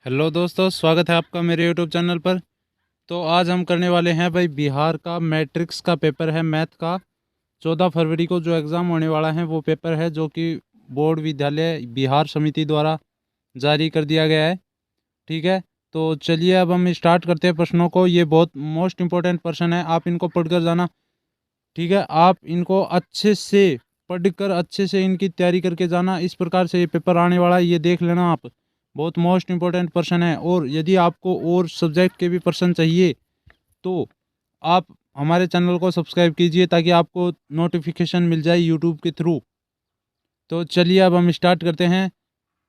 Hello दोस्तों, स्वागत है आपका मेरे यूट्यूब चैनल पर। तो आज हम करने वाले हैं भाई बिहार का मैट्रिक्स का पेपर है मैथ का। 14 फरवरी को जो एग्ज़ाम होने वाला है वो पेपर है जो कि बोर्ड विद्यालय बिहार समिति द्वारा जारी कर दिया गया है। ठीक है, तो चलिए अब हम स्टार्ट करते हैं प्रश्नों को। ये बहुत मोस्ट इम्पोर्टेंट प्रश्न है, आप इनको पढ़कर जाना। ठीक है, आप इनको अच्छे से पढ़कर अच्छे से इनकी तैयारी करके जाना। इस प्रकार से ये पेपर आने वाला है, ये देख लेना आप। बहुत मोस्ट इम्पोर्टेंट प्रश्न है। और यदि आपको और सब्जेक्ट के भी प्रश्न चाहिए तो आप हमारे चैनल को सब्सक्राइब कीजिए ताकि आपको नोटिफिकेशन मिल जाए यूट्यूब के थ्रू। तो चलिए अब हम स्टार्ट करते हैं।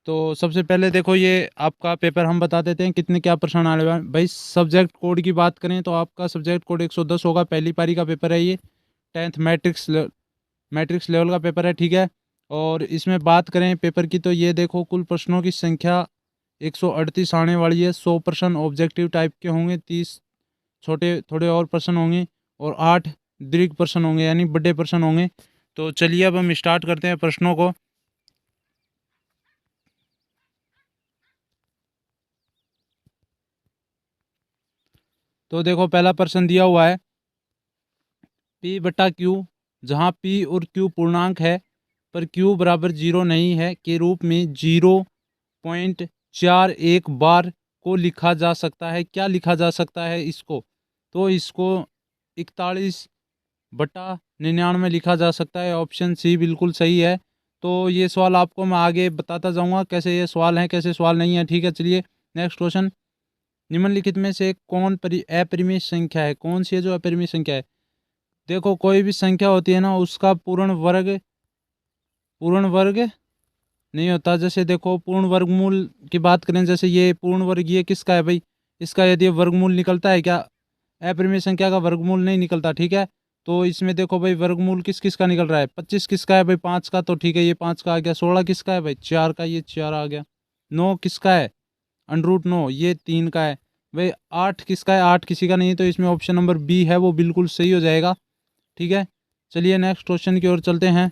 तो सबसे पहले देखो, ये आपका पेपर हम बता देते हैं कितने क्या प्रश्न आने वाले हैं। भाई सब्जेक्ट कोड की बात करें तो आपका सब्जेक्ट कोड 110 होगा। पहली पारी का पेपर है ये। 10th मैट्रिक्स लेवल का पेपर है। ठीक है, और इसमें बात करें पेपर की तो ये देखो कुल प्रश्नों की संख्या 138 आने वाली है। 100 प्रश्न ऑब्जेक्टिव टाइप के होंगे, 30 छोटे थोड़े और प्रश्न होंगे और 8 दीर्घ प्रश्न होंगे यानी बड़े प्रश्न होंगे। तो चलिए अब हम स्टार्ट करते हैं प्रश्नों को। तो देखो पहला प्रश्न दिया हुआ है P बटा Q, जहाँ P और Q पूर्णांक है पर Q बराबर 0 नहीं है के रूप में 0.41 बार को लिखा जा सकता है। क्या लिखा जा सकता है इसको? तो इसको 41/99 लिखा जा सकता है। ऑप्शन सी बिल्कुल सही है। तो ये सवाल आपको मैं आगे बताता जाऊंगा कैसे ये सवाल है कैसे सवाल नहीं है। ठीक है, चलिए नेक्स्ट क्वेश्चन। निम्नलिखित में से कौन अपरिमेय संख्या है? कौन सी है जो अपरिमेय संख्या है? देखो कोई भी संख्या होती है ना उसका पूर्ण वर्ग नहीं होता। जैसे देखो पूर्ण वर्गमूल की बात करें, जैसे ये पूर्ण वर्ग ये किसका है भाई? इसका यदि वर्गमूल निकलता है क्या? अपरिमेय संख्या का वर्गमूल नहीं निकलता। ठीक है, तो इसमें देखो भाई वर्गमूल किस किस का निकल रहा है? 25 किसका है भाई? 5 का। तो ठीक है, ये 5 का आ गया। 16 किसका है भाई? 4 का, ये 4 आ गया। 9 किसका है? √9, ये 3 का है भाई। 8 किसका है? 8 किसी का नहीं, तो इसमें ऑप्शन नंबर बी है वो बिल्कुल सही हो जाएगा। ठीक है, चलिए नेक्स्ट क्वेश्चन की ओर चलते हैं।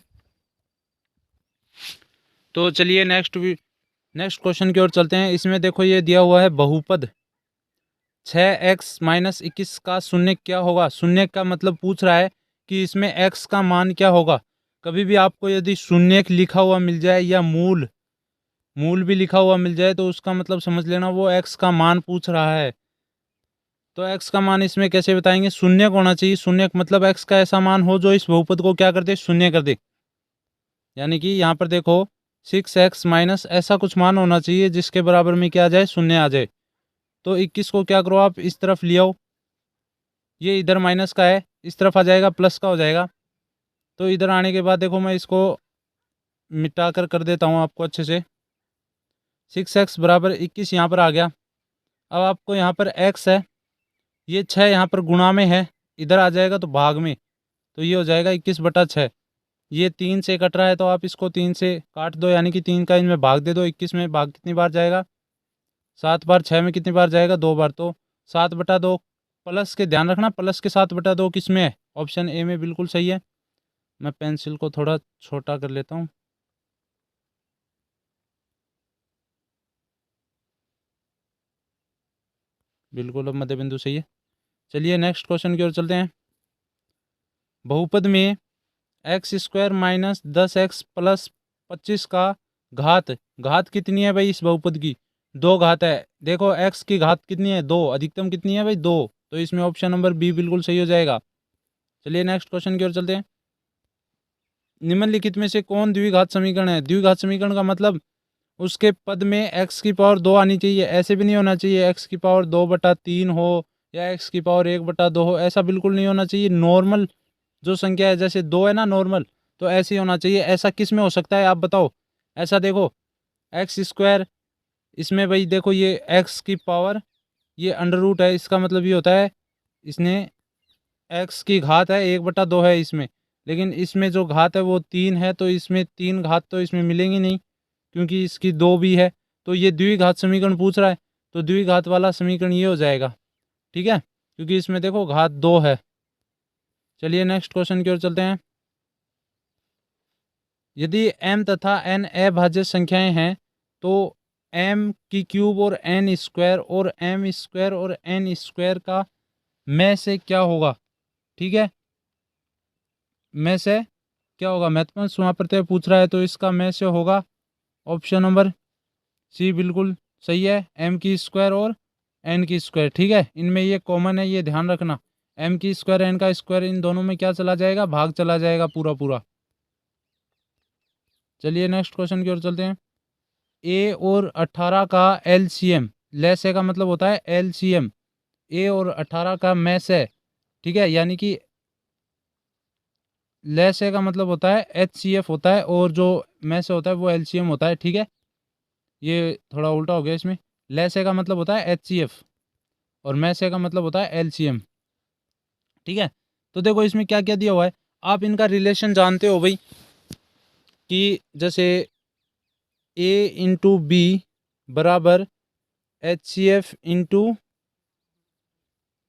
तो चलिए नेक्स्ट क्वेश्चन की ओर चलते हैं। इसमें देखो ये दिया हुआ है बहुपद 6x-21 का शून्य क्या होगा? शून्य का मतलब पूछ रहा है कि इसमें x का मान क्या होगा। कभी भी आपको यदि शून्य लिखा हुआ मिल जाए या मूल मूल भी लिखा हुआ मिल जाए तो उसका मतलब समझ लेना वो x का मान पूछ रहा है। तो x का मान इसमें कैसे बताएंगे? शून्य होना चाहिए। शून्य मतलब x का ऐसा मान हो जो इस बहुपद को क्या कर दे? शून्य कर दे। यानी कि यहाँ पर देखो 6x माइनस ऐसा कुछ मान होना चाहिए जिसके बराबर में क्या आ जाए? शून्य आ जाए। तो 21 को क्या करो आप इस तरफ ले आओ, ये इधर माइनस का है इस तरफ आ जाएगा, प्लस का हो जाएगा। तो इधर आने के बाद देखो मैं इसको मिटा कर देता हूँ आपको अच्छे से। 6x बराबर 21 यहाँ पर आ गया। अब आपको यहाँ पर x है, ये 6 यहाँ पर गुणा में है, इधर आ जाएगा तो भाग में। तो ये हो जाएगा 21/6। ये 3 से कट रहा है तो आप इसको 3 से काट दो, यानी कि 3 का इनमें भाग दे दो। 21 में भाग कितनी बार जाएगा? 7 बार। 6 में कितनी बार जाएगा? 2 बार। तो 7/2 प्लस के, ध्यान रखना प्लस के 7/2 किस में है? ऑप्शन ए में बिल्कुल सही है। मैं पेंसिल को थोड़ा छोटा कर लेता हूँ। बिल्कुल अब मध्य बिंदु सही है। चलिए नेक्स्ट क्वेश्चन की ओर चलते हैं। बहुपद में x² माइनस 10x प्लस 25 का घात घात कितनी है भाई? इस बहुपद की 2 घात है। देखो x की घात कितनी है? 2। अधिकतम कितनी है भाई? 2। तो इसमें ऑप्शन नंबर बी बिल्कुल सही हो जाएगा। चलिए नेक्स्ट क्वेश्चन की ओर चलते हैं। निम्नलिखित में से कौन द्विघात समीकरण है? द्विघात समीकरण का मतलब उसके पद में x की पावर 2 आनी चाहिए। ऐसे भी नहीं होना चाहिए x की पावर 2/3 हो या x की पावर 1/2 हो, ऐसा बिल्कुल नहीं होना चाहिए। नॉर्मल जो संख्या है, जैसे 2 है ना नॉर्मल, तो ऐसे ही होना चाहिए। ऐसा किस में हो सकता है आप बताओ? ऐसा देखो x², इसमें भाई देखो ये x की पावर ये √ है, इसका मतलब ये होता है इसने x की घात है 1/2 है इसमें, लेकिन इसमें जो घात है वो 3 है, तो इसमें 3 घात तो इसमें मिलेंगी नहीं क्योंकि इसकी 2 भी है। तो ये द्विघात समीकरण पूछ रहा है, तो द्विघात वाला समीकरण ये हो जाएगा। ठीक है, क्योंकि इसमें देखो घात 2 है। चलिए नेक्स्ट क्वेश्चन की ओर चलते हैं। यदि m तथा n अभाज्य संख्याएं हैं तो एम की क्यूब और एन स्क्वायर और एम स्क्वायर और एन स्क्वायर का में से क्या होगा, ठीक है, में से क्या होगा, मैथमेटिक्स वहाँ पर पूछ रहा है, तो इसका में से होगा ऑप्शन नंबर सी बिल्कुल सही है, एम की स्क्वायर और एन की स्क्वायर। ठीक है, इनमें ये कॉमन है, ये ध्यान रखना, एम की स्क्वायर एन का स्क्वायर इन दोनों में क्या चला जाएगा, भाग चला जाएगा पूरा पूरा। चलिए नेक्स्ट क्वेश्चन की ओर चलते हैं। ए और 18 का एलसीएम, लेस है का मतलब होता है एलसीएम, ए और 18 का मैस है, ठीक है, यानी कि लेस है का मतलब होता है एचसीएफ होता है, और जो मैस होता है वो एलसीएम होता है। ठीक है, ये थोड़ा उल्टा हो गया इसमें, लेस है का मतलब होता है एचसीएफ और मैस है का मतलब होता है एलसीएम। ठीक है, तो देखो इसमें क्या क्या दिया हुआ है, आप इनका रिलेशन जानते हो भाई, कि जैसे ए इंटू बी बराबर H C F into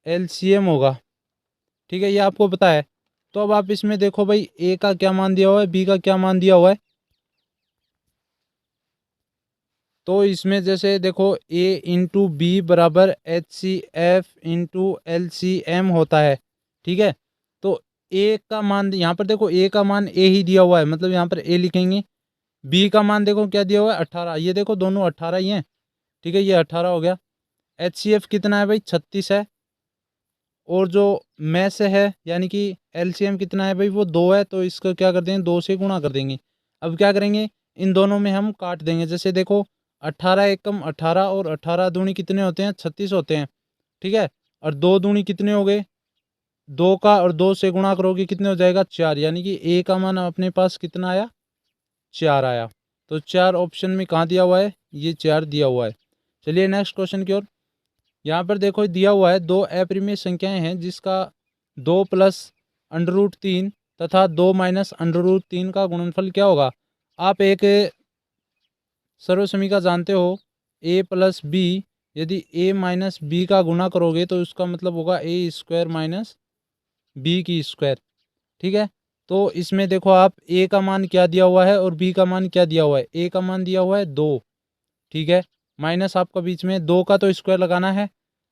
L C M होगा। ठीक है, ये आपको पता है। तो अब आप इसमें देखो भाई, ए का क्या मान दिया हुआ है, बी का क्या मान दिया हुआ है। तो इसमें जैसे देखो ए इंटू बी बराबर H C F into L C M होता है। ठीक है, तो ए का मान यहाँ पर देखो, ए का मान ए ही दिया हुआ है, मतलब यहाँ पर ए लिखेंगे। बी का मान देखो क्या दिया हुआ है, 18, ये देखो दोनों 18 ही हैं। ठीक है, ये 18 हो गया। एच सी एफ कितना है भाई, 36 है। और जो मैस है यानी कि एलसीएम कितना है भाई, वो 2 है, तो इसको क्या कर देंगे, 2 से गुणा कर देंगे। अब क्या करेंगे, इन दोनों में हम काट देंगे। जैसे देखो 18 एकम 18 और 18 दूनी कितने होते हैं, 36 होते हैं। ठीक है, और 2 दूनी कितने हो गए, 2 का, और 2 से गुणा करोगे कितने हो जाएगा, 4, यानी कि ए का मान अपने पास कितना आया, 4 आया। तो 4 ऑप्शन में कहाँ दिया हुआ है, ये 4 दिया हुआ है। चलिए नेक्स्ट क्वेश्चन की ओर। यहाँ पर देखो दिया हुआ है, दो अपरिमेय संख्याएं हैं जिसका 2 प्लस अंडर रूट 3 तथा 2 माइनस अंडर रूट 3 का गुणनफल क्या होगा। आप एक सर्वसमीका जानते हो, ए प्लस बी, यदि ए माइनस बी का गुणा करोगे तो उसका मतलब होगा ए स्क्वायर माइनस बी की स्क्वायर। ठीक है, तो इसमें देखो आप ए का मान क्या दिया हुआ है और बी का मान क्या दिया हुआ है। ए का मान दिया हुआ है 2, ठीक है, माइनस आपका बीच में 2 का तो स्क्वायर लगाना है,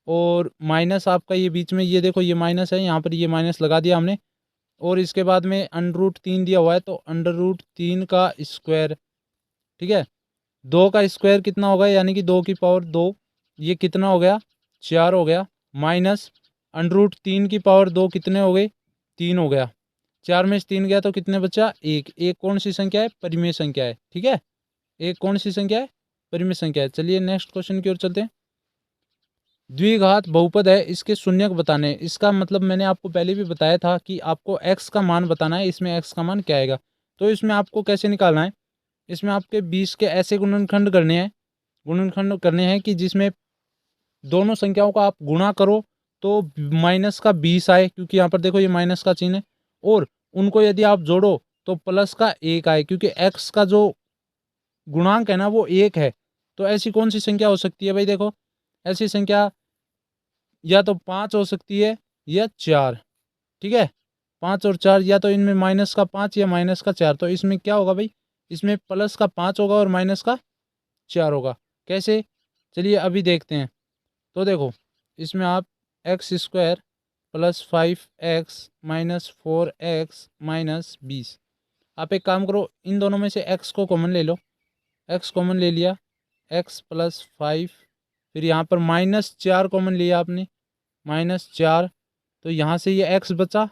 और माइनस आपका ये बीच में, ये देखो ये माइनस है, यहाँ पर ये माइनस लगा दिया हमने, और इसके बाद में अंडर रूट 3 दिया हुआ है, तो अंडर रूट 3 का स्क्वायर। ठीक है, 2 का स्क्वायर कितना होगा, यानी कि 2 की पावर 2, ये कितना हो गया, 4 हो गया, माइनस अंडर रूट 3 की पावर 2 कितने हो गए, 3 हो गया। 4 में से 3 गया तो कितने बचा, एक। एक कौन सी संख्या है, परिमेय संख्या है। ठीक है, एक कौन सी संख्या है, परिमेय संख्या है। चलिए नेक्स्ट क्वेश्चन की ओर चलते हैं। द्विघात बहुपद है, इसके शून्यक बताने। इसका मतलब मैंने आपको पहले भी बताया था कि आपको x का मान बताना है, इसमें x का मान क्या आएगा। तो इसमें आपको कैसे निकालना है, इसमें आपके 20 के ऐसे गुणनखंड करने हैं, गुणनखंड करने हैं कि जिसमें दोनों संख्याओं का आप गुणा करो तो माइनस का 20 आए, क्योंकि यहाँ पर देखो ये माइनस का चिन्ह है, और उनको यदि आप जोड़ो तो प्लस का 1 आए, क्योंकि x का जो गुणांक है ना वो 1 है। तो ऐसी कौन सी संख्या हो सकती है भाई, देखो ऐसी संख्या या तो 5 हो सकती है या 4। ठीक है, 5 और 4, या तो इनमें माइनस का 5 या माइनस का 4। तो इसमें क्या होगा भाई, इसमें प्लस का 5 होगा और माइनस का 4 होगा। कैसे, चलिए अभी देखते हैं। तो देखो इसमें आप x square plus 5x minus 4x minus 20, आप एक काम करो, इन दोनों में से x को कॉमन ले लो, x कॉमन ले लिया, x प्लस 5, फिर यहाँ पर माइनस 4 कॉमन लिया आपने, माइनस 4, तो यहाँ से ये x बचा,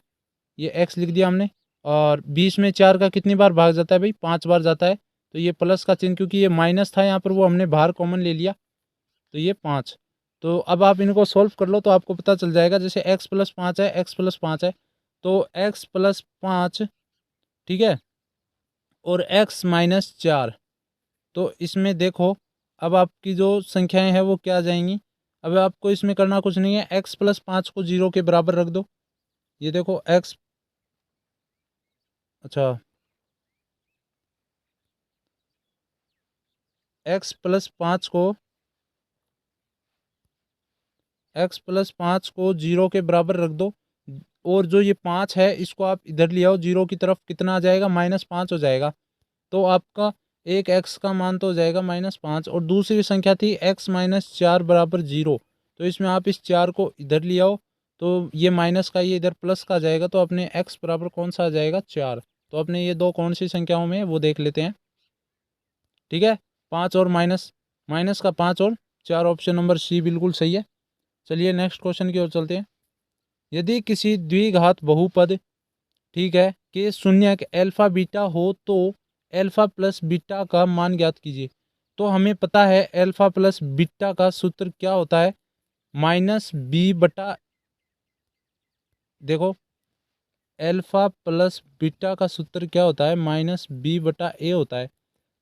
ये x लिख दिया हमने, और 20 में 4 का कितनी बार भाग जाता है भाई, 5 बार जाता है। तो ये प्लस का चिन्ह, क्योंकि ये माइनस था यहाँ पर, वो हमने बाहर कॉमन ले लिया, तो ये 5। तो अब आप इनको सॉल्व कर लो तो आपको पता चल जाएगा। जैसे x प्लस 5 है, x प्लस 5 है, तो x प्लस 5, ठीक है, और x माइनस 4। तो इसमें देखो अब आपकी जो संख्याएं हैं वो क्या आ जाएंगी। अब आपको इसमें करना कुछ नहीं है, x प्लस 5 को 0 के बराबर रख दो। ये देखो x, अच्छा, x प्लस 5 को, x प्लस 5 को 0 के बराबर रख दो, और जो ये 5 है इसको आप इधर ले आओ 0 की तरफ, कितना आ जाएगा, -5 हो जाएगा। तो आपका एक x का मान तो हो जाएगा -5 और दूसरी संख्या थी x - 4 बराबर 0। तो इसमें आप इस 4 को इधर ले आओ तो ये माइनस का ये इधर प्लस का जाएगा, तो अपने x बराबर कौन सा आ जाएगा 4। तो अपने ये दो कौन सी संख्याओं में वो देख लेते हैं। ठीक है, 5 और माइनस, माइनस का 5 और 4, ऑप्शन नंबर सी बिल्कुल सही है। चलिए नेक्स्ट क्वेश्चन की ओर चलते हैं। यदि किसी द्विघात बहुपद, ठीक है, के शून्यक अल्फा बीटा हो तो अल्फा प्लस बीटा का मान ज्ञात कीजिए। तो हमें पता है अल्फा प्लस बीटा का सूत्र क्या होता है, -b बटा, देखो अल्फा प्लस बीटा का सूत्र क्या होता है, -b बटा a होता है।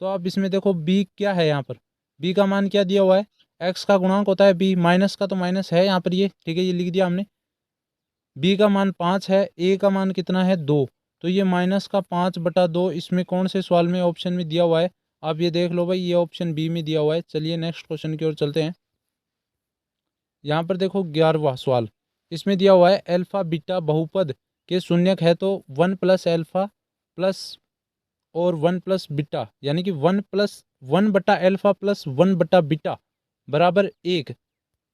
तो आप इसमें देखो b क्या है, यहाँ पर b का मान क्या दिया हुआ है, x का गुणांक होता है b, माइनस का तो माइनस है यहाँ पर ये, ठीक है, ये लिख दिया हमने। b का मान 5 है, a का मान कितना है 2, तो ये -5/2 इसमें कौन से सवाल में ऑप्शन में दिया हुआ है, आप ये देख लो भाई, ये ऑप्शन बी में दिया हुआ है। चलिए नेक्स्ट क्वेश्चन की ओर चलते हैं। यहाँ पर देखो 11वां सवाल, इसमें दिया हुआ है अल्फा बीटा बहुपद के शून्यक है तो 1 प्लस अल्फा प्लस और 1 प्लस बीटा, यानी कि 1 बटा अल्फा प्लस 1 बटा बीटा बराबर 1,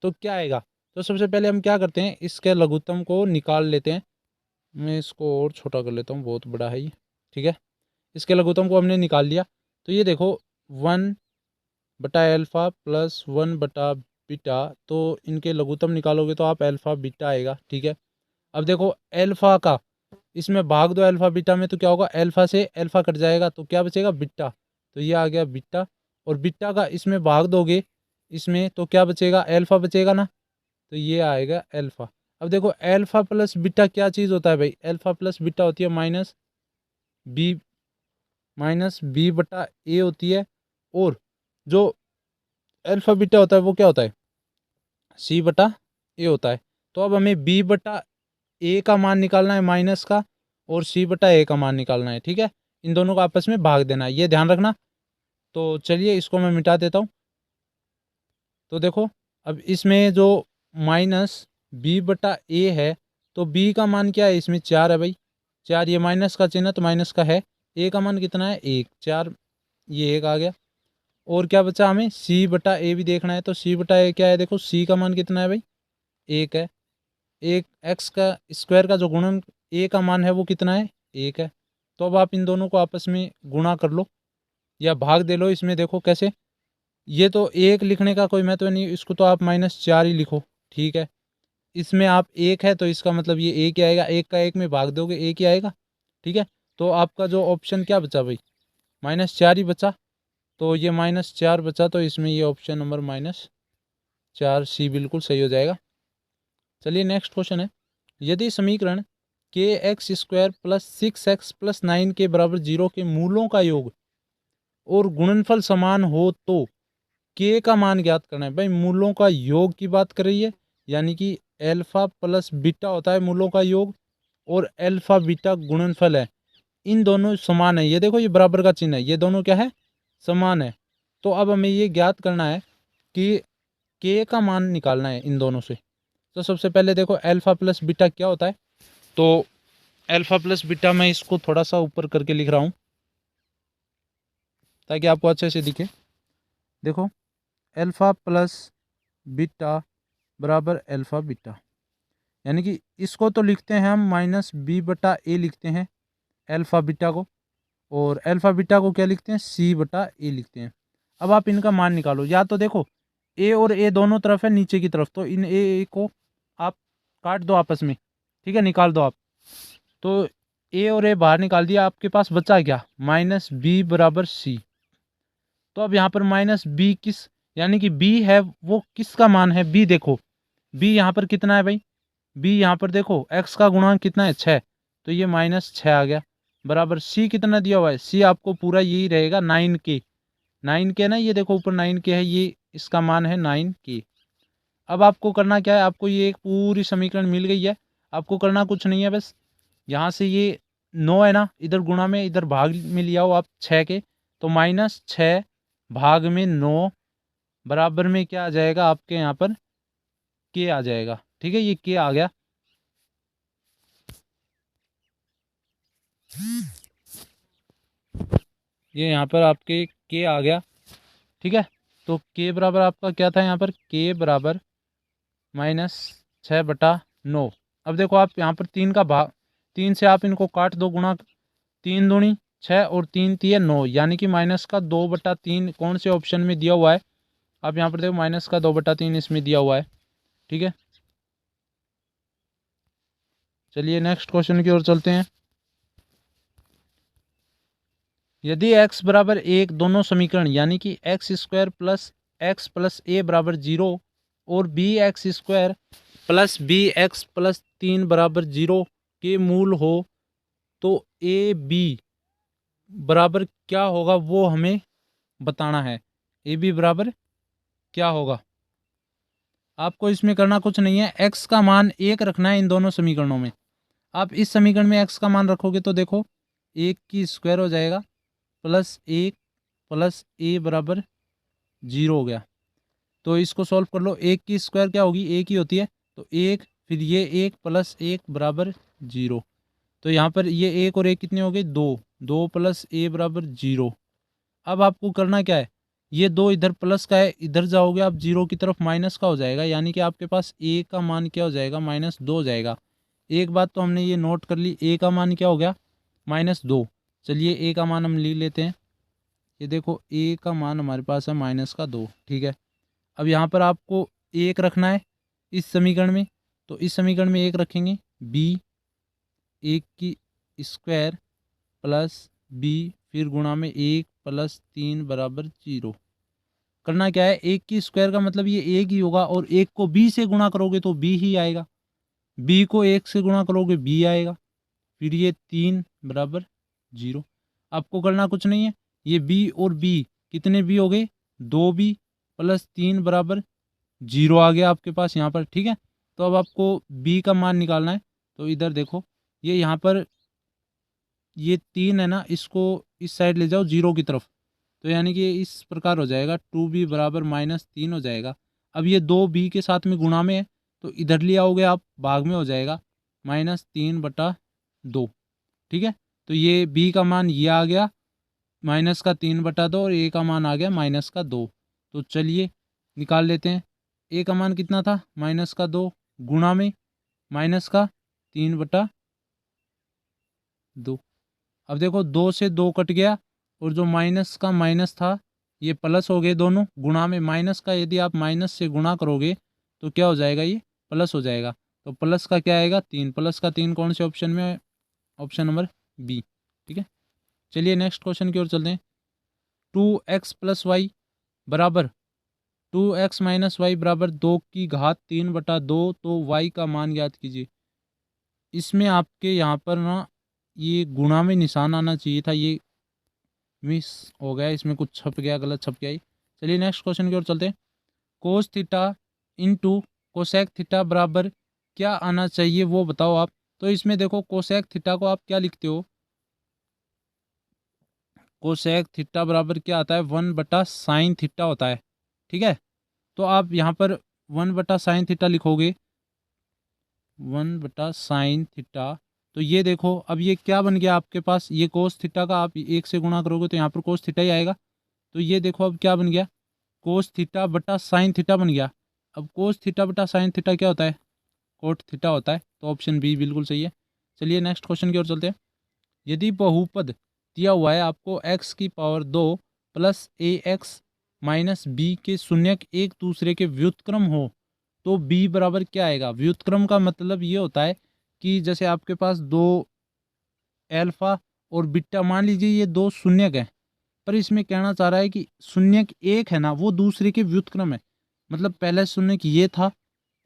तो क्या आएगा। तो सबसे पहले हम क्या करते हैं, इसके लघुत्तम को निकाल लेते हैं। मैं इसको और छोटा कर लेता हूँ, बहुत बड़ा है ये, ठीक है। इसके लघुत्तम को हमने निकाल लिया, तो ये देखो 1 बटा अल्फा प्लस 1 बटा बीटा, तो इनके लघुत्तम निकालोगे तो आप अल्फा बीटा आएगा, ठीक है। अब देखो अल्फा का इसमें भाग दो अल्फा बीटा में, तो क्या होगा, अल्फा से अल्फा कट जाएगा तो क्या बचेगा बीटा, तो ये आ गया बीटा। और बीटा का इसमें भाग दोगे इसमें तो क्या बचेगा, अल्फा बचेगा ना, तो ये आएगा अल्फा। अब देखो अल्फा प्लस बीटा क्या चीज़ होता है भाई, अल्फा प्लस बीटा होती है बी बटा ए होती है, और जो अल्फा बीटा होता है वो क्या होता है, सी बटा ए होता है। तो अब हमें बी बटा ए का मान निकालना है माइनस का, और सी बटा ए का मान निकालना है, ठीक है। इन दोनों को आपस में भाग देना है, ये ध्यान रखना। तो चलिए इसको मैं मिटा देता हूँ। तो देखो अब इसमें जो -b/a है, तो b का मान क्या है, इसमें 4 है भाई, 4, ये माइनस का चिन्ह तो माइनस का है, a का मान कितना है 1, 4, ये 1 आ गया। और क्या बचा, हमें c/a भी देखना है, तो c/a क्या है, देखो c का मान कितना है भाई 1 है, एक x का स्क्वायर का जो गुणन a का मान है वो कितना है 1 है। तो अब आप इन दोनों को आपस में गुणा कर लो या भाग दे लो, इसमें देखो कैसे, ये तो 1 लिखने का कोई महत्व नहीं, इसको तो आप -4 ही लिखो, ठीक है। इसमें आप 1 है तो इसका मतलब ये 1 ही आएगा, 1 का 1 में भाग दोगे 1 ही आएगा, ठीक है। तो आपका जो ऑप्शन क्या बचा भाई, -4 ही बचा, तो ये -4 बचा, तो इसमें ये ऑप्शन नंबर -4 सी बिल्कुल सही हो जाएगा। चलिए नेक्स्ट क्वेश्चन है, यदि समीकरण के x square plus 6x plus 9 के बराबर 0 के मूलों का योग और गुणनफल समान हो तो के का मान ज्ञात करना है। भाई मूलों का योग की बात कर रही है, यानी कि अल्फा प्लस बीटा होता है मूलों का योग, और अल्फा बीटा गुणनफल है, इन दोनों समान है, ये देखो ये बराबर का चिन्ह है, ये दोनों क्या है, समान है। तो अब हमें ये ज्ञात करना है कि के का मान निकालना है इन दोनों से। तो सबसे पहले देखो अल्फा प्लस बीटा क्या होता है, तो अल्फा प्लस बीटा मैं इसको थोड़ा सा ऊपर करके लिख रहा हूँ ताकि आपको अच्छे से दिखे। देखो अल्फा प्लस बीटा बराबर अल्फा बीटा, यानी कि इसको तो लिखते हैं हम -b/a लिखते हैं अल्फा बीटा को, और अल्फा बीटा को क्या लिखते हैं c/a लिखते हैं। अब आप इनका मान निकालो, या तो देखो a और a दोनों तरफ है नीचे की तरफ, तो इन a को आप काट दो आपस में, ठीक है, निकाल दो आप। तो a और a बाहर निकाल दिया, आपके पास बचा क्या, -b/c। तो अब यहाँ पर -b किस, यानी कि b है वो किसका मान है, b देखो b यहाँ पर कितना है भाई, b यहाँ पर देखो x का गुणांक कितना है 6, तो ये -6 आ गया, बराबर c कितना दिया हुआ है, c आपको पूरा यही रहेगा 9k, 9k ना, ये देखो ऊपर 9k है, ये इसका मान है 9k। अब आपको करना क्या है, आपको ये एक पूरी समीकरण मिल गई है, आपको करना कुछ नहीं है, बस यहाँ से ये 9 है ना, इधर गुणा में इधर भाग में लिया हो आप 6 के, तो -6 भाग में 9 बराबर में क्या आ जाएगा आपके यहाँ पर के आ जाएगा, ठीक है, ये के आ गया। ये यहाँ पर आपके के आ गया, ठीक है। तो के बराबर आपका क्या था यहाँ पर, के बराबर -6/9। अब देखो आप यहाँ पर 3 का भाग, 3 से आप इनको काट दो, गुणा 3 दूनी 6 और 3 तिये 9, यानी कि -2/3 कौन से ऑप्शन में दिया हुआ है, आप यहाँ पर देखो -2/3 इसमें दिया हुआ है, ठीक है। चलिए नेक्स्ट क्वेश्चन की ओर चलते हैं। यदि x बराबर 1 दोनों समीकरण यानी कि x² plus x plus a बराबर 0 और bx² प्लस bx प्लस 3 बराबर 0 के मूल हो, तो a b बराबर क्या होगा वो हमें बताना है। a b बराबर क्या होगा, आपको इसमें करना कुछ नहीं है, x का मान 1 रखना है इन दोनों समीकरणों में। आप इस समीकरण में x का मान रखोगे तो देखो 1 की स्क्वायर हो जाएगा प्लस 1 प्लस a बराबर 0 हो गया। तो इसको सॉल्व कर लो, 1 की स्क्वायर क्या होगी, 1 ही होती है, तो 1 फिर ये 1 प्लस 1 बराबर 0। तो यहाँ पर ये 1 और 1 कितने हो गए, 2, 2 प्लस a बराबर 0। अब आपको करना क्या है, ये 2 इधर प्लस का है, इधर जाओगे आप 0 की तरफ माइनस का हो जाएगा, यानी कि आपके पास a का मान क्या हो जाएगा, -2 हो जाएगा। एक बात तो हमने ये नोट कर ली, a का मान क्या हो गया, -2। चलिए a का मान हम लिख लेते हैं, ये देखो a का मान हमारे पास है -2, ठीक है। अब यहाँ पर आपको 1 रखना है इस समीकरण में, तो इस समीकरण में 1 रखेंगे, b 1 की स्क्वायर प्लस b फिर गुणा में 1 प्लस 3 बराबर 0। करना क्या है, 1 की स्क्वायर का मतलब ये 1 ही होगा, और 1 को b से गुणा करोगे तो b ही आएगा, b को 1 से गुणा करोगे b आएगा, फिर ये 3 बराबर 0। आपको करना कुछ नहीं है, ये b और b कितने b हो गए, 2b प्लस 3 बराबर 0 आ गया आपके पास यहाँ पर, ठीक है। तो अब आपको b का मान निकालना है, तो इधर देखो ये यहाँ पर ये 3 है ना, इसको इस साइड ले जाओ 0 की तरफ, तो यानी कि इस प्रकार हो जाएगा 2b बराबर -3 हो जाएगा। अब ये 2b के साथ में गुणा में है, तो इधर ले आओगे आप भाग में हो जाएगा -3/2, ठीक है। तो ये b का मान ये आ गया -3/2 और a का मान आ गया -2। तो चलिए निकाल लेते हैं, a का मान कितना था, -2 गुणा में -3/2। अब देखो 2 से 2 कट गया, और जो माइनस का माइनस था ये प्लस हो गए दोनों, गुणा में माइनस का यदि आप माइनस से गुणा करोगे तो क्या हो जाएगा, ये प्लस हो जाएगा। तो प्लस का क्या आएगा, 3, प्लस का 3 कौन से ऑप्शन में है, ऑप्शन नंबर बी, ठीक है। चलिए नेक्स्ट क्वेश्चन की ओर चलते हैं। 2x प्लस वाई बराबर 2x माइनस वाई बराबर 2 की घात 3/2, तो y का मान ज्ञात कीजिए। इसमें आपके यहाँ पर ना ये गुणा में निशान आना चाहिए था, ये मिस हो गया, इसमें कुछ छप गया, गलत छप गया। चलिए नेक्स्ट क्वेश्चन की ओर चलते हैं। Cos theta into cosec theta बराबर क्या आना चाहिए वो बताओ आप। तो इसमें देखो कोसेक थीटा को आप क्या लिखते हो, कोसेक थीटा बराबर क्या आता है, 1/sin थीटा होता है, ठीक है। तो आप यहाँ पर 1/sin थीटा लिखोगे, 1/sin थीटा। तो ये देखो अब ये क्या बन गया आपके पास, ये कोस थीटा का आप 1 से गुणा करोगे तो यहाँ पर कोस थीटा ही आएगा। तो ये देखो अब क्या बन गया, कोस थीटा बटा साइन थीटा बन गया। अब कोस थीटा बटा साइन थीटा क्या होता है, कोट थीटा होता है, तो ऑप्शन बी बिल्कुल सही है। चलिए नेक्स्ट क्वेश्चन की ओर चलते हैं। यदि बहुपद दिया हुआ है आपको x की power 2 plus ax minus B के शून्यक एक दूसरे के व्युत्क्रम हो, तो b बराबर क्या आएगा। व्युत्क्रम का मतलब ये होता है कि जैसे आपके पास 2 एल्फा और बीटा, मान लीजिए ये 2 शून्यक हैं, पर इसमें कहना चाह रहा है कि शून्यक एक है ना वो दूसरे के व्युत्क्रम है, मतलब पहले शून्यक ये था,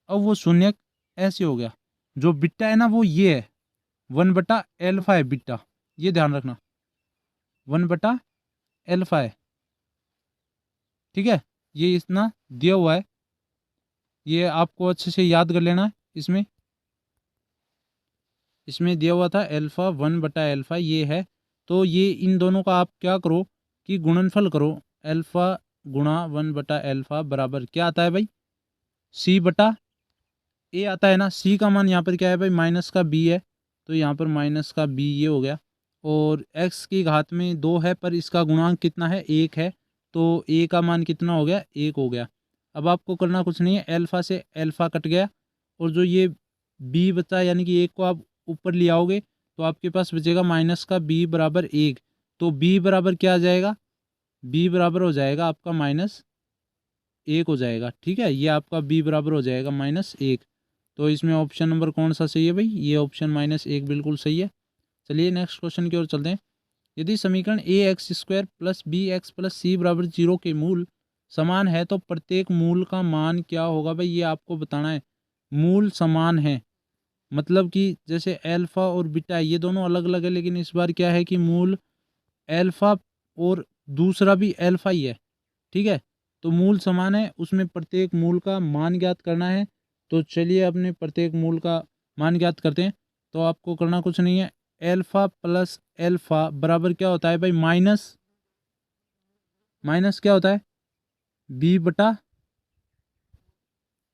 अब वो शून्यक ऐसे हो गया। जो बीटा है ना वो ये है, 1/एल्फा है बीटा, ये ध्यान रखना, 1/एल्फा है, ठीक है। ये इतना दिया हुआ है, ये आपको अच्छे से याद कर लेना है। इसमें दिया हुआ था एल्फा 1/एल्फा ये है, तो ये इन दोनों का आप क्या करो कि गुणनफल करो, एल्फा गुणा 1/एल्फा बराबर क्या आता है भाई, c/a आता है ना। c का मान यहाँ पर क्या है भाई, माइनस का b है, तो यहाँ पर माइनस का b ये हो गया, और x की घात में 2 है पर इसका गुणांक कितना है, 1 है, तो a का मान कितना हो गया, 1 हो गया। अब आपको करना कुछ नहीं है, अल्फ़ा से अल्फ़ा कट गया और जो ये b बचा यानी कि 1 को आप ऊपर ले आओगे तो आपके पास बचेगा माइनस का b बराबर 1। तो b बराबर क्या आ जाएगा, b बराबर हो जाएगा आपका -1 हो जाएगा। ठीक है, ये आपका b बराबर हो जाएगा -1। तो इसमें ऑप्शन नंबर कौन सा सही है भाई, ये ऑप्शन -1 बिल्कुल सही है। चलिए नेक्स्ट क्वेश्चन की ओर चलते हैं। यदि समीकरण A x square plus B x plus C बराबर 0 के मूल समान है तो प्रत्येक मूल का मान क्या होगा भाई, ये आपको बताना है। मूल समान है मतलब कि जैसे अल्फा और बीटा ये दोनों अलग अलग है, लेकिन इस बार क्या है कि मूल अल्फा और दूसरा भी अल्फा ही है। ठीक है, तो मूल समान है, उसमें प्रत्येक मूल का मान ज्ञात करना है। तो चलिए अपने प्रत्येक मूल का मान ज्ञात करते हैं। तो आपको करना कुछ नहीं है, अल्फा प्लस अल्फा बराबर क्या होता है भाई, माइनस माइनस क्या होता है, बी बटा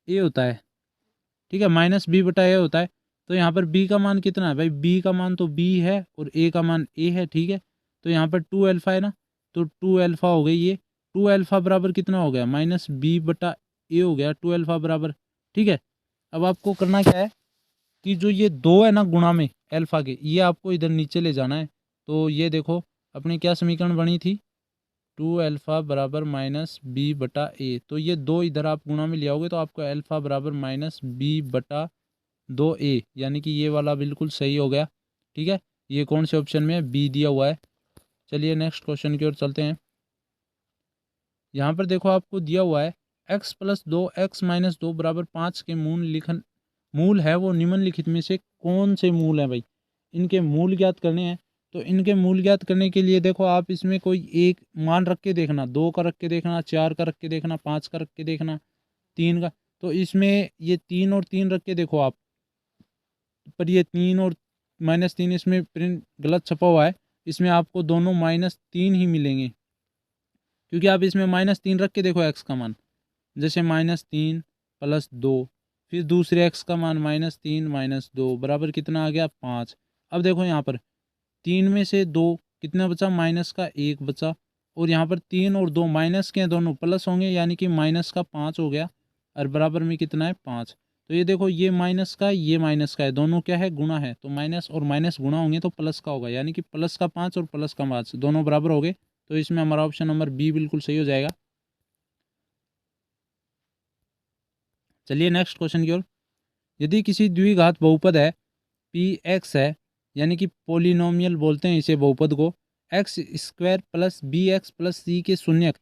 ए होता है। ठीक है, माइनस बी बटा ए होता है। तो यहाँ पर बी का मान कितना है भाई, बी का मान तो बी है और ए का मान ए है। ठीक है, तो यहाँ पर 2 अल्फा है ना, तो 2 अल्फा हो गई ये। 2 अल्फा बराबर कितना हो गया, माइनस बी बटा ए हो गया 2 अल्फा बराबर। ठीक है, अब आपको करना क्या है कि जो ये 2 है ना गुणा में अल्फा के, ये आपको इधर नीचे ले जाना है। तो ये देखो अपनी क्या समीकरण बनी थी, 2 अल्फा बराबर माइनस बी बटा ए। तो ये 2 इधर आप गुणा में ले आओगे तो आपको अल्फा बराबर माइनस बी बटा 2 ए, यानी कि ये वाला बिल्कुल सही हो गया। ठीक है, ये कौन से ऑप्शन में है, बी दिया हुआ है। चलिए नेक्स्ट क्वेश्चन की ओर चलते हैं। यहाँ पर देखो आपको दिया हुआ है x प्लस 2 x माइनस 2 बराबर 5 के मूल है वो निम्नलिखित में से कौन से मूल है भाई, इनके मूल ज्ञात करने हैं। तो इनके मूल ज्ञात करने के लिए देखो आप इसमें कोई एक मान रख के देखना, 2 का रख के देखना, 4 का रख के देखना, 5 का रख के देखना, 3 का। तो इसमें ये 3 और 3 रख के देखो आप, पर ये 3 और -3 इसमें प्रिंट गलत छपा हुआ है, इसमें आपको दोनों -3 ही मिलेंगे, क्योंकि आप इसमें -3 रख के देखो एक्स का मान, जैसे -3 प्लस 2, फिर दूसरे एक्स का मान -3 -2 बराबर कितना आ गया, 5। अब देखो यहाँ पर 3 में से 2 कितना बचा, माइनस का 1 बचा, और यहाँ पर 3 और 2 माइनस के हैं, दोनों प्लस होंगे यानी कि -5 हो गया, और बराबर में कितना है, 5। तो ये देखो ये माइनस का है, दोनों क्या है, गुणा है, तो माइनस और माइनस गुणा होंगे तो प्लस का होगा, यानी कि +5 और +5 दोनों बराबर हो गए। तो इसमें हमारा ऑप्शन नंबर बी बिल्कुल सही हो जाएगा। चलिए नेक्स्ट क्वेश्चन की ओर। यदि किसी द्विघात बहुपद है पी एक्स है, यानी कि पोलिनोमियल बोलते हैं इसे बहुपद को, x square plus B x plus C के शून्यक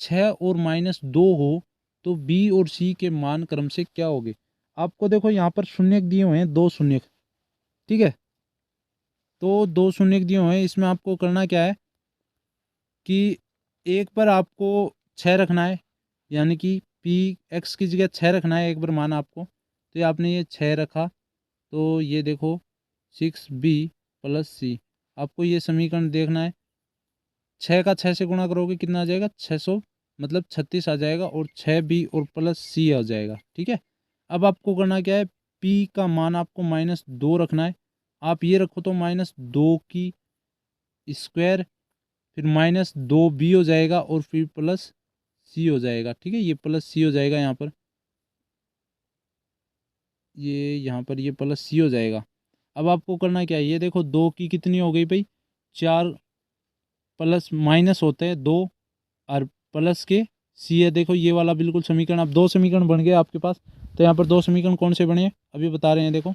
6 और -2 हो तो बी और सी के मान क्रम से क्या होंगे। आपको देखो यहाँ पर शून्यक दिए हुए हैं, 2 शून्यक। ठीक है, तो 2 शून्यक दिए हुए हैं, इसमें आपको करना क्या है कि एक पर आपको 6 रखना है, यानी कि पी एक्स की जगह 6 रखना है एक बार मान आपको। तो ये आपने ये 6 रखा, तो ये देखो 6b प्लस सी, आपको ये समीकरण देखना है। 6 का 6 से गुणा करोगे कितना आ जाएगा, 600 मतलब 36 आ जाएगा, और 6b और प्लस सी आ जाएगा। ठीक है, अब आपको करना क्या है, p का मान आपको -2 रखना है। आप ये रखो तो -2 की स्क्वायर, फिर -2b हो जाएगा, और फिर प्लस सी हो जाएगा। ठीक है, ये प्लस सी हो जाएगा यहाँ पर, ये यहाँ पर ये प्लस सी हो जाएगा। अब आपको करना क्या है, ये देखो 2 की कितनी हो गई भाई, 4 प्लस माइनस होते हैं 2 और प्लस के सी है। देखो ये वाला बिल्कुल समीकरण, अब 2 समीकरण बन गए आपके पास। तो यहाँ पर 2 समीकरण कौन से बने हैं अभी बता रहे हैं, देखो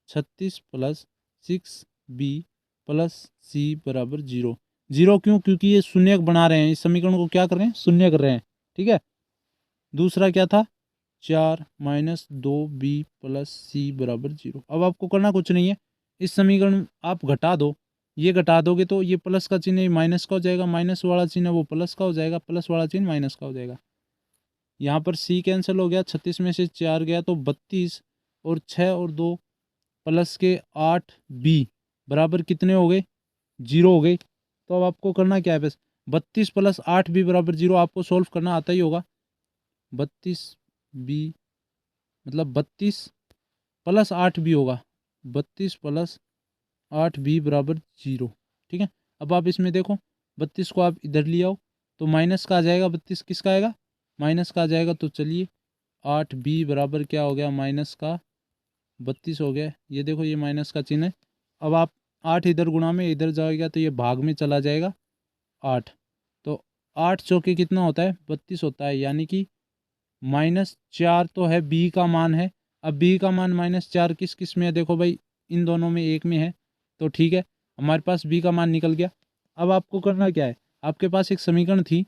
36 प्लस 6b प्लस सी बराबर 0। 0 क्यों, क्योंकि ये शून्यक बना रहे हैं, इस समीकरण को क्या कर रहे हैं, शून्य कर रहे हैं। ठीक है, दूसरा क्या था, 4 -2b प्लस सी बराबर 0। अब आपको करना कुछ नहीं है, इस समीकरण आप घटा दो, ये घटा दोगे तो ये प्लस का चिन्ह माइनस का हो जाएगा, माइनस वाला चिन्ह वो प्लस का हो जाएगा, प्लस वाला चिन्ह माइनस का हो जाएगा। यहाँ पर सी कैंसिल हो गया, 36 में से 4 गया तो 32, और 6 और 2 प्लस के 8b बराबर कितने हो गए, 0 हो गए। तो अब आपको करना क्या है, बस 32 प्लस 8b बराबर 0 आपको सोल्व करना आता ही होगा। 32b मतलब 32 प्लस 8b होगा, 32 प्लस 8b बराबर 0। ठीक है, अब आप इसमें देखो 32 को आप इधर ले आओ तो माइनस का आ जाएगा, 32 किसका आएगा, माइनस का आ जाएगा। तो चलिए 8b बराबर क्या हो गया, माइनस का 32 हो गया। ये देखो ये माइनस का चिन्ह है। अब आप 8 इधर गुणा में इधर जाएगा तो ये भाग में चला जाएगा 8। तो 8 चौके कितना होता है, 32 होता है, यानी कि -4 तो है, बी का मान है। अब बी का मान -4 किस किस में है, देखो भाई इन दोनों में एक में है। तो ठीक है, हमारे पास बी का मान निकल गया। अब आपको करना क्या है, आपके पास एक समीकरण थी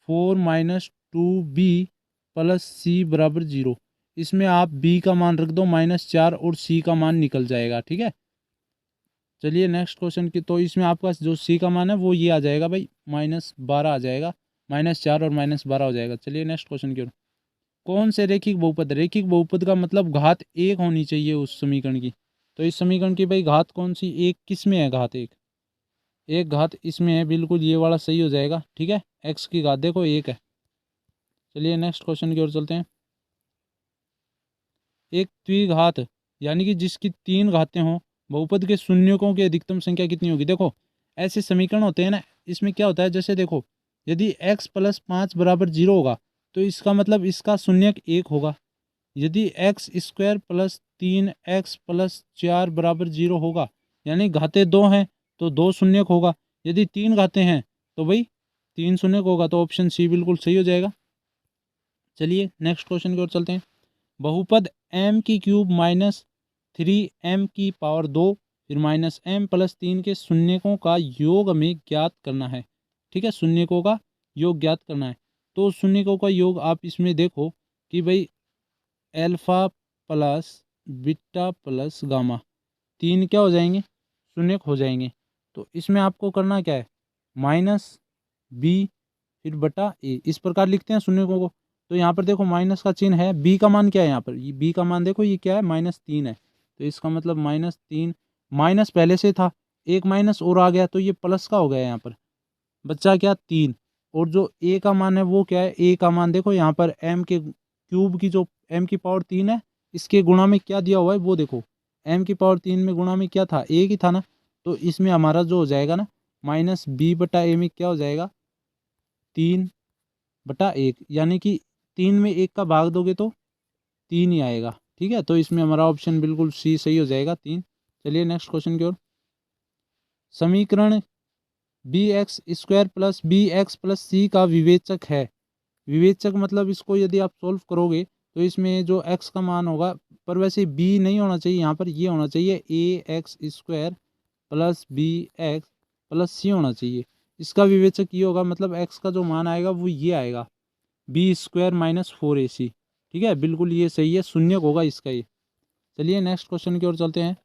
4 - 2b + c बराबर 0। इसमें आप b का मान रख दो -4 और c का मान निकल जाएगा। ठीक है, चलिए नेक्स्ट क्वेश्चन की। तो इसमें आपका जो c का मान है वो ये आ जाएगा भाई -12 आ जाएगा, -4 और -12 हो जाएगा। चलिए नेक्स्ट क्वेश्चन की ओर। कौन से रेखिक बहुपद, रेखिक बहुपद का मतलब घात 1 होनी चाहिए उस समीकरण की। तो इस समीकरण की भाई घात कौन सी, एक किस में है, घात एक घात इसमें है, बिल्कुल ये वाला सही हो जाएगा। ठीक है, x की घात देखो 1 है। चलिए नेक्स्ट क्वेश्चन की ओर चलते हैं। एक द्विघात यानी कि जिसकी 3 घातें हों, बहुपद के शून्यकों की अधिकतम संख्या कितनी होगी। देखो ऐसे समीकरण होते हैं ना, इसमें क्या होता है, जैसे देखो यदि x + 5 बराबर 0 होगा तो इसका मतलब इसका शून्यक 1 होगा। यदि x² + 3x + 4 बराबर 0 होगा, यानी घातें 2 हैं तो 2 शून्यक होगा। यदि 3 घातें हैं तो भाई 3 शून्यक होगा। तो ऑप्शन सी बिल्कुल सही हो जाएगा। चलिए नेक्स्ट क्वेश्चन की ओर चलते हैं। बहुपद m³ - 3m² फिर -m + 3 के शून्यकों का योग हमें ज्ञात करना है। ठीक है, शून्यकों का योग ज्ञात करना है। तो शून्यकों का योग आप इसमें देखो कि भाई alpha plus beta plus gamma, 3 क्या हो जाएंगे, शून्यक हो जाएंगे। तो इसमें आपको करना क्या है, -b फिर बटा a, इस प्रकार लिखते हैं शून्यकों को। तो यहाँ पर देखो माइनस का चिन्ह है, b का मान क्या है, यहाँ पर b का मान देखो ये क्या है, -3 है। तो इसका मतलब -3, माइनस पहले से था, एक माइनस और आ गया तो ये प्लस का हो गया। यहाँ पर बच्चा क्या 3, और जो a का मान है वो क्या है, a का मान देखो यहाँ पर m³ की जो m³ है इसके गुणा में क्या दिया हुआ है वो देखो, m³ में गुणा में क्या था, एक ही था ना। तो इसमें हमारा जो हो जाएगा ना -b/a में क्या हो जाएगा, 3/1, यानी कि 3 में 1 का भाग दोगे तो 3 ही आएगा। ठीक है, तो इसमें हमारा ऑप्शन बिल्कुल सी सही हो जाएगा, 3। चलिए नेक्स्ट क्वेश्चन की ओर। समीकरण bx² + bx + c का विवेचक है। विवेचक मतलब इसको यदि आप सोल्व करोगे तो इसमें जो x का मान होगा, पर वैसे b नहीं होना चाहिए, यहाँ पर ये होना चाहिए ax² + bx + c होना चाहिए। इसका विवेचक ये होगा, मतलब x का जो मान आएगा वो ये आएगा b² - 4ac। ठीक है, बिल्कुल ये सही है, शून्यक होगा इसका ये। चलिए नेक्स्ट क्वेश्चन की ओर चलते हैं।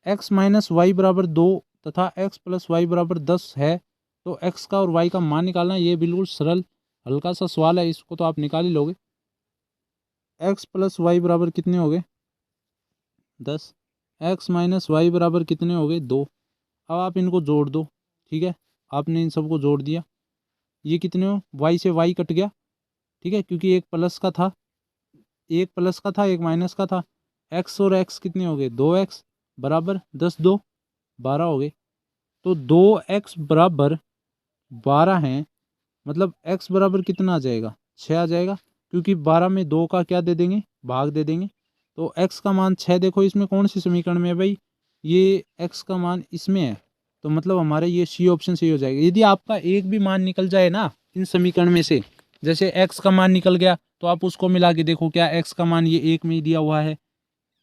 x - y बराबर 2 तथा x + y बराबर 10 है, तो x का और y का मान निकालना। ये बिल्कुल सरल हल्का सा सवाल है, इसको तो आप निकाल ही लोगे। x + y बराबर कितने हो गए, 10, x - y बराबर कितने हो गए, 2। अब आप इनको जोड़ दो। ठीक है, आपने इन सबको जोड़ दिया, ये कितने हो, y से y कट गया। ठीक है, क्योंकि एक प्लस का था, एक प्लस का था, एक माइनस का था। x और x कितने हो गए, 2x बराबर 10, 2 12 हो गए। तो 2x बराबर 12 हैं, मतलब x बराबर कितना आ जाएगा, 6 आ जाएगा, क्योंकि 12 में 2 का क्या दे देंगे, भाग दे देंगे। तो x का मान 6, देखो इसमें कौन सी समीकरण में है भाई, ये x का मान इसमें है। तो मतलब हमारे ये सी ऑप्शन सही हो जाएगा। यदि आपका एक भी मान निकल जाए ना इन समीकरण में से, जैसे x का मान निकल गया तो आप उसको मिला के देखो, क्या x का मान ये एक में ही दिया हुआ है।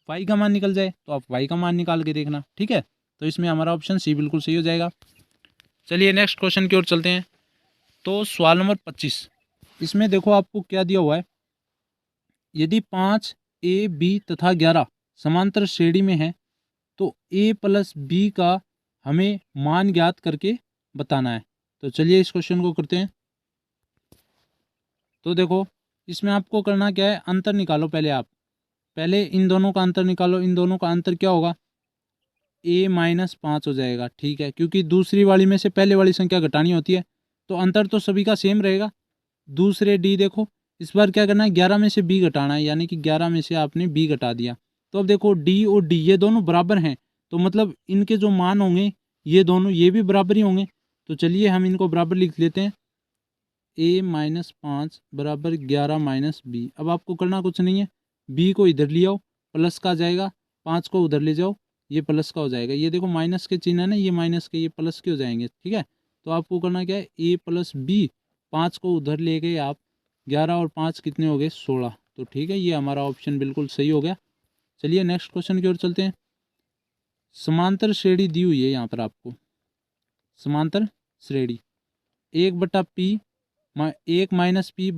y का मान निकल जाए तो आप y का मान निकाल के देखना। ठीक है, तो इसमें हमारा ऑप्शन सी बिल्कुल सही हो जाएगा। चलिए नेक्स्ट क्वेश्चन की ओर चलते हैं। तो सवाल नंबर 25, इसमें देखो आपको क्या दिया हुआ है, यदि 5 a b तथा 11 समांतर श्रेणी में है तो a + b का हमें मान ज्ञात करके बताना है। तो चलिए इस क्वेश्चन को करते हैं। तो देखो इसमें आपको करना क्या है, अंतर निकालो। पहले आप पहले इन दोनों का अंतर निकालो, इन दोनों का अंतर क्या होगा, a - 5 हो जाएगा। ठीक है, क्योंकि दूसरी वाली में से पहले वाली संख्या घटानी होती है, तो अंतर तो सभी का सेम रहेगा। दूसरे d देखो, इस बार क्या करना है, 11 में से b घटाना है, यानी कि 11 में से आपने b घटा दिया। तो अब देखो d और d ये दोनों बराबर हैं, तो मतलब इनके जो मान होंगे ये दोनों ये भी बराबर ही होंगे। तो चलिए हम इनको बराबर लिख लेते हैं, a-5 बराबर 11 माइनस बी। अब आपको करना कुछ नहीं है, b को इधर ले आओ, प्लस का आ जाएगा, 5 को उधर ले जाओ, ये प्लस का हो जाएगा। ये देखो माइनस के चिन्ह है ना, ये माइनस के, ये प्लस के हो जाएंगे, ठीक है। तो आपको करना क्या है, a प्लस बी, 5 को उधर ले गए आप, 11 और 5 कितने हो गए, 16। तो ठीक है, ये हमारा ऑप्शन बिल्कुल सही हो गया। चलिए नेक्स्ट क्वेश्चन की ओर चलते हैं। समांतर श्रेणी दी हुई है यहाँ पर आपको, समांतर श्रेणी 1/p 1-p/p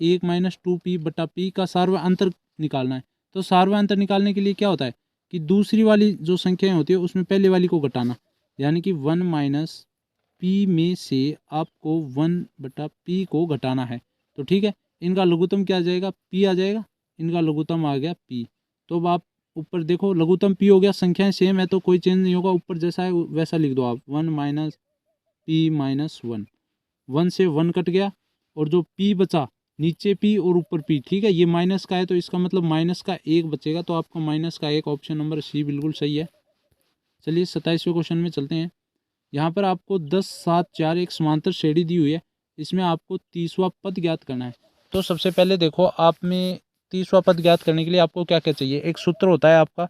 1-2p/p का सार्वअंतर निकालना है। तो सार्वअंतर निकालने के लिए क्या होता है कि दूसरी वाली जो संख्याएं होती है उसमें पहले वाली को घटाना, यानी कि 1-p में से आपको 1/p को घटाना है। तो ठीक है, इनका लघुत्तम क्या आ जाएगा, p आ जाएगा, इनका लघुत्तम आ गया p। तो अब आप ऊपर देखो, लघुत्तम p हो गया, संख्याएं सेम है तो कोई चेंज नहीं होगा, ऊपर जैसा है वैसा लिख दो आप, 1-p-1, 1 से 1 कट गया और जो p बचा, नीचे p और ऊपर p, ठीक है। ये माइनस का है तो इसका मतलब माइनस का 1 बचेगा, तो आपका माइनस का 1 ऑप्शन नंबर सी बिल्कुल सही है। चलिए 27वें क्वेश्चन में चलते हैं। यहाँ पर आपको 10, 7, 4 एक समांतर श्रेणी दी हुई है, इसमें आपको 30वां पद ज्ञात करना है। तो सबसे पहले देखो, आप में 30वां पद ज्ञात करने के लिए आपको क्या क्या चाहिए, एक सूत्र होता है आपका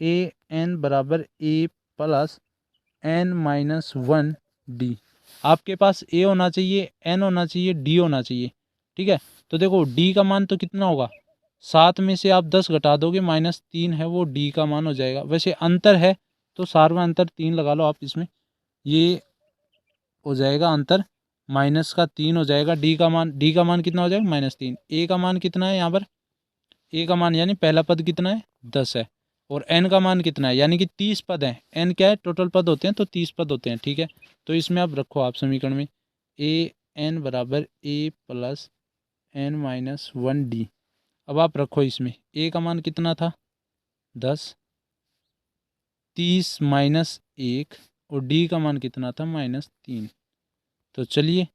an बराबर a प्लस n-1d। आपके पास a होना चाहिए, n होना चाहिए, d होना चाहिए, ठीक है। तो देखो d का मान तो कितना होगा, 7 में से आप 10 घटा दोगे, -3 है वो d का मान हो जाएगा। वैसे अंतर है तो सार्वअंतर 3 लगा लो आप इसमें, ये हो जाएगा अंतर, -3 हो जाएगा। d का मान कितना हो जाएगा, -3। a का मान कितना है यहाँ पर, a का मान यानी पहला पद कितना है, 10 है, और n का मान कितना है, यानी कि 30 पद हैं। n क्या है, टोटल पद होते हैं तो 30 पद होते हैं, ठीक है। तो इसमें आप रखो, आप समीकरण में an बराबर a प्लस n-1d। अब आप रखो इसमें a का मान कितना था, 10, 30 माइनस 1, और d का मान कितना था, -3। तो चलिए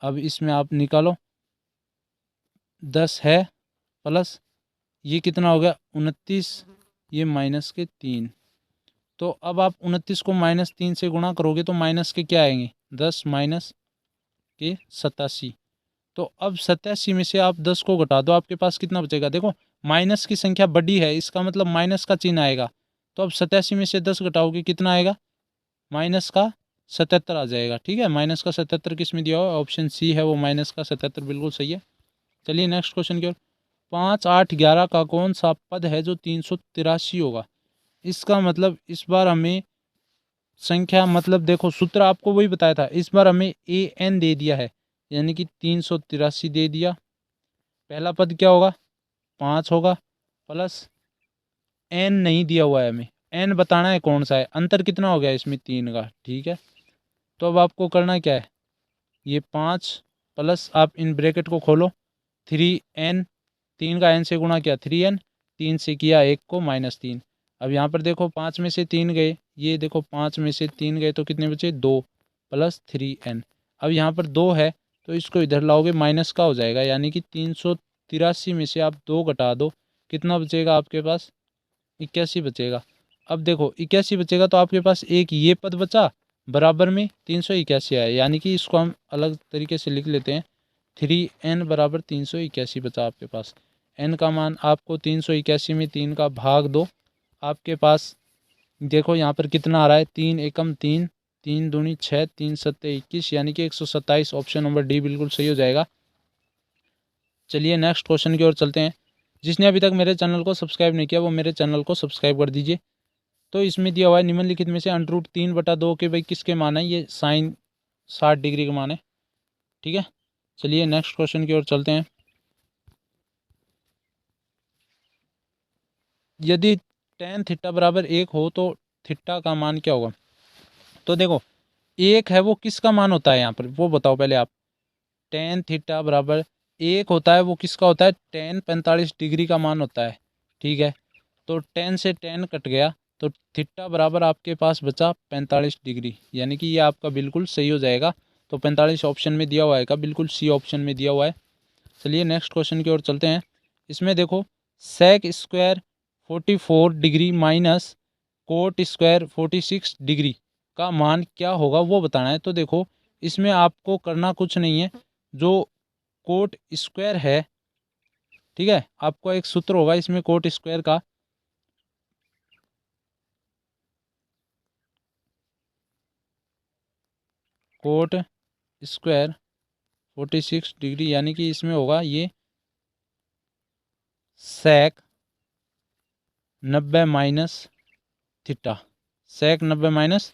अब इसमें आप निकालो, 10 है प्लस ये कितना हो गया, 29, ये माइनस के 3। तो अब आप 29 को -3 से गुणा करोगे तो माइनस के क्या आएंगे, 10 माइनस के 87। तो अब 87 में से आप 10 को घटा दो, आपके पास कितना बचेगा, देखो माइनस की संख्या बड़ी है, इसका मतलब माइनस का चिन्ह आएगा। तो अब 87 में से 10 घटाओगे कितना आएगा, माइनस का 77 आ जाएगा, ठीक है। माइनस का 77 किस में दिया हुआ है, ऑप्शन सी है वो, माइनस का 77 बिल्कुल सही है। चलिए नेक्स्ट क्वेश्चन की ओर। 5, 8, 11 का कौन सा पद है जो 383 होगा। इसका मतलब इस बार हमें संख्या, मतलब देखो सूत्र आपको वही बताया था, इस बार हमें an दे दिया है, यानी कि 383 दे दिया। पहला पद क्या होगा, 5 होगा, प्लस n नहीं दिया हुआ है, हमें n बताना है कौन सा है, अंतर कितना हो गया इसमें 3 का, ठीक है। तो अब आपको करना क्या है, ये 5 प्लस आप इन ब्रैकेट को खोलो, 3n, 3 का n से गुणा किया 3n, 3 से किया 1 को -3। अब यहाँ पर देखो 5 में से 3 गए, ये देखो 5 में से 3 गए तो कितने बचे, 2 प्लस 3n। अब यहाँ पर 2 है तो इसको इधर लाओगे, माइनस का हो जाएगा, यानी कि 383 में से आप 2 घटा दो, कितना बचेगा आपके पास, 81 बचेगा। अब देखो 81 बचेगा तो आपके पास एक ये पद बचा, बराबर में 381 है, यानी कि इसको हम अलग तरीके से लिख लेते हैं, 3n बराबर 381 बचा आपके पास। n का मान आपको 381 में 3 का भाग दो, आपके पास देखो यहाँ पर कितना आ रहा है, 3 एकम 3, 3 दूनी 6, 3 सत्ते 21, यानी कि 127, ऑप्शन नंबर डी बिल्कुल सही हो जाएगा। चलिए नेक्स्ट क्वेश्चन की ओर चलते हैं। जिसने अभी तक मेरे चैनल को सब्सक्राइब नहीं किया वो मेरे चैनल को सब्सक्राइब कर दीजिए। तो इसमें दिया हुआ है निम्नलिखित में से √3/2 के भाई किसके मान है, ये साइन 60 डिग्री का मान है, ठीक है। चलिए नेक्स्ट क्वेश्चन की ओर चलते हैं। यदि tan थीटा बराबर 1 हो तो थीटा का मान क्या होगा। तो देखो 1 है वो किसका मान होता है यहाँ पर, वो बताओ पहले आप। tan थीटा बराबर 1 होता है वो किसका होता है, tan 45 डिग्री का मान होता है, ठीक है। तो tan से tan कट गया तो थीटा बराबर आपके पास बचा 45 डिग्री, यानी कि ये आपका बिल्कुल सही हो जाएगा। तो 45 ऑप्शन में दिया हुआ है का, बिल्कुल सी ऑप्शन में दिया हुआ है। चलिए नेक्स्ट क्वेश्चन की ओर चलते हैं। इसमें देखो sec² 44 degree minus cot square 46 degree का मान क्या होगा वो बताना है। तो देखो इसमें आपको करना कुछ नहीं है, जो कोट स्क्वायर है, ठीक है, आपको एक सूत्र होगा इसमें कोट स्क्वायर का, कोट स्क्वायर 46 डिग्री यानी कि इसमें होगा ये सेक 90 माइनस थीटा, सेक 90 माइनस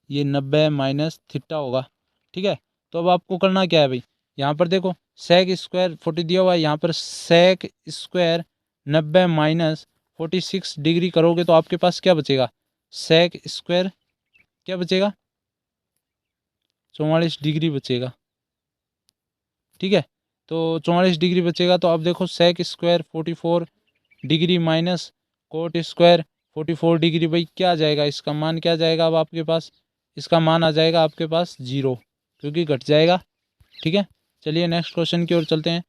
ये 90 माइनस थीटा होगा, ठीक है। तो अब आपको करना क्या है भाई, यहाँ पर देखो सेक स्क्वायर 40 दिया हुआ है, यहाँ पर सेक स्क्वायर 90 माइनस 46 डिग्री करोगे तो आपके पास क्या बचेगा, सेक स्क्वायर क्या बचेगा, 44 डिग्री बचेगा, ठीक है। तो 44 डिग्री बचेगा। तो अब देखो sec square 44 degree minus cot square 44 degree, भाई क्या आ जाएगा, इसका मान क्या आ जाएगा, अब आपके पास इसका मान आ जाएगा आपके पास 0, क्योंकि घट जाएगा, ठीक है। चलिए नेक्स्ट क्वेश्चन की ओर चलते हैं।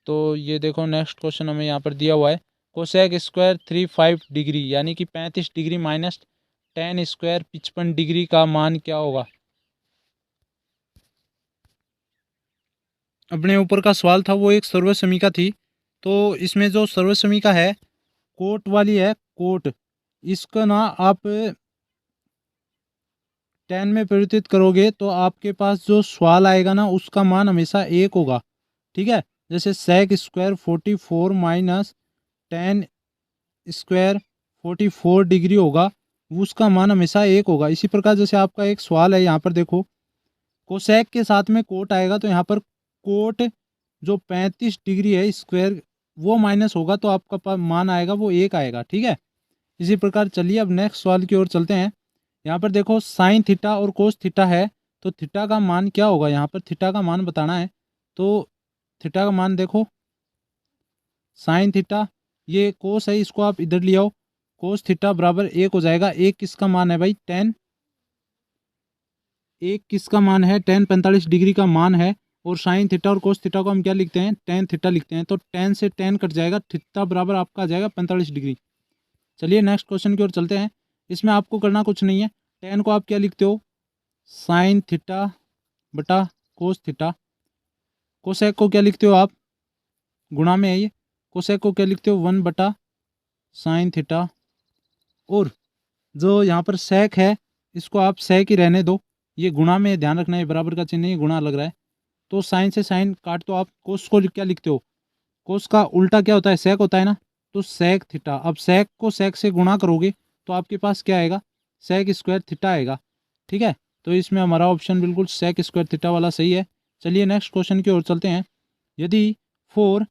तो ये देखो नेक्स्ट क्वेश्चन हमें यहाँ पर दिया हुआ है, कोसेक स्क्वायर 35 डिग्री यानी कि 35 degree minus ten square 55 degree का मान क्या होगा। अपने ऊपर का सवाल था वो एक सर्वसमीका थी, तो इसमें जो सर्वसमीका है कोट वाली है, कोट, इसका ना आप 10 में परिवर्तित करोगे तो आपके पास जो सवाल आएगा ना उसका मान हमेशा 1 होगा, ठीक है। जैसे sec square 44 minus 10 square 44 degree होगा, उसका मान हमेशा 1 होगा। इसी प्रकार जैसे आपका एक सवाल है यहाँ पर देखो, कोसेक के साथ में कोट आएगा तो यहाँ पर कोट जो 35 डिग्री है स्क्वायर वो माइनस होगा, तो आपका मान आएगा वो 1 आएगा, ठीक है। इसी प्रकार चलिए अब नेक्स्ट सवाल की ओर चलते हैं। यहाँ पर देखो साइन थीटा और कोस थीटा है, तो थीटा का मान क्या होगा, यहाँ पर थीटा का मान बताना है। तो थीटा का मान देखो, साइन थीटा ये कोस है, इसको आप इधर ले आओ, कोस थीटा बराबर 1 हो जाएगा। एक किसका मान है भाई 10, एक किसका मान है 10, 45 डिग्री का मान है। और साइन थीटा और कोस थीटा को हम क्या लिखते हैं, टेन थीटा लिखते हैं। तो 10 से 10 कट जाएगा, थीटा बराबर आपका आ जाएगा 45 डिग्री। चलिए नेक्स्ट क्वेश्चन की ओर चलते हैं। इसमें आपको करना कुछ नहीं है, 10 को आप क्या लिखते हो, साइन थीटा बटा कोस थीटा। कोसेक को क्या लिखते हो आप, गुणा में है ये, कोसेक को क्या लिखते हो 1 बटा साइन थीटा। और जो यहाँ पर सेक है इसको आप सेक ही रहने दो, ये गुणा में ध्यान रखना है, बराबर का चिन्ह नहीं गुणा लग रहा है। तो साइन से साइन काट दो आप, कोस को क्या लिखते हो, कोस का उल्टा क्या होता है, सेक होता है ना, तो सेक थीटा। अब सेक को सेक से गुणा करोगे तो आपके पास क्या आएगा, सेक स्क्वायर थीटा आएगा, ठीक है। तो इसमें हमारा ऑप्शन बिल्कुल सेक स्क्वायर थीटा वाला सही है। चलिए नेक्स्ट क्वेश्चन की ओर चलते हैं। यदि 4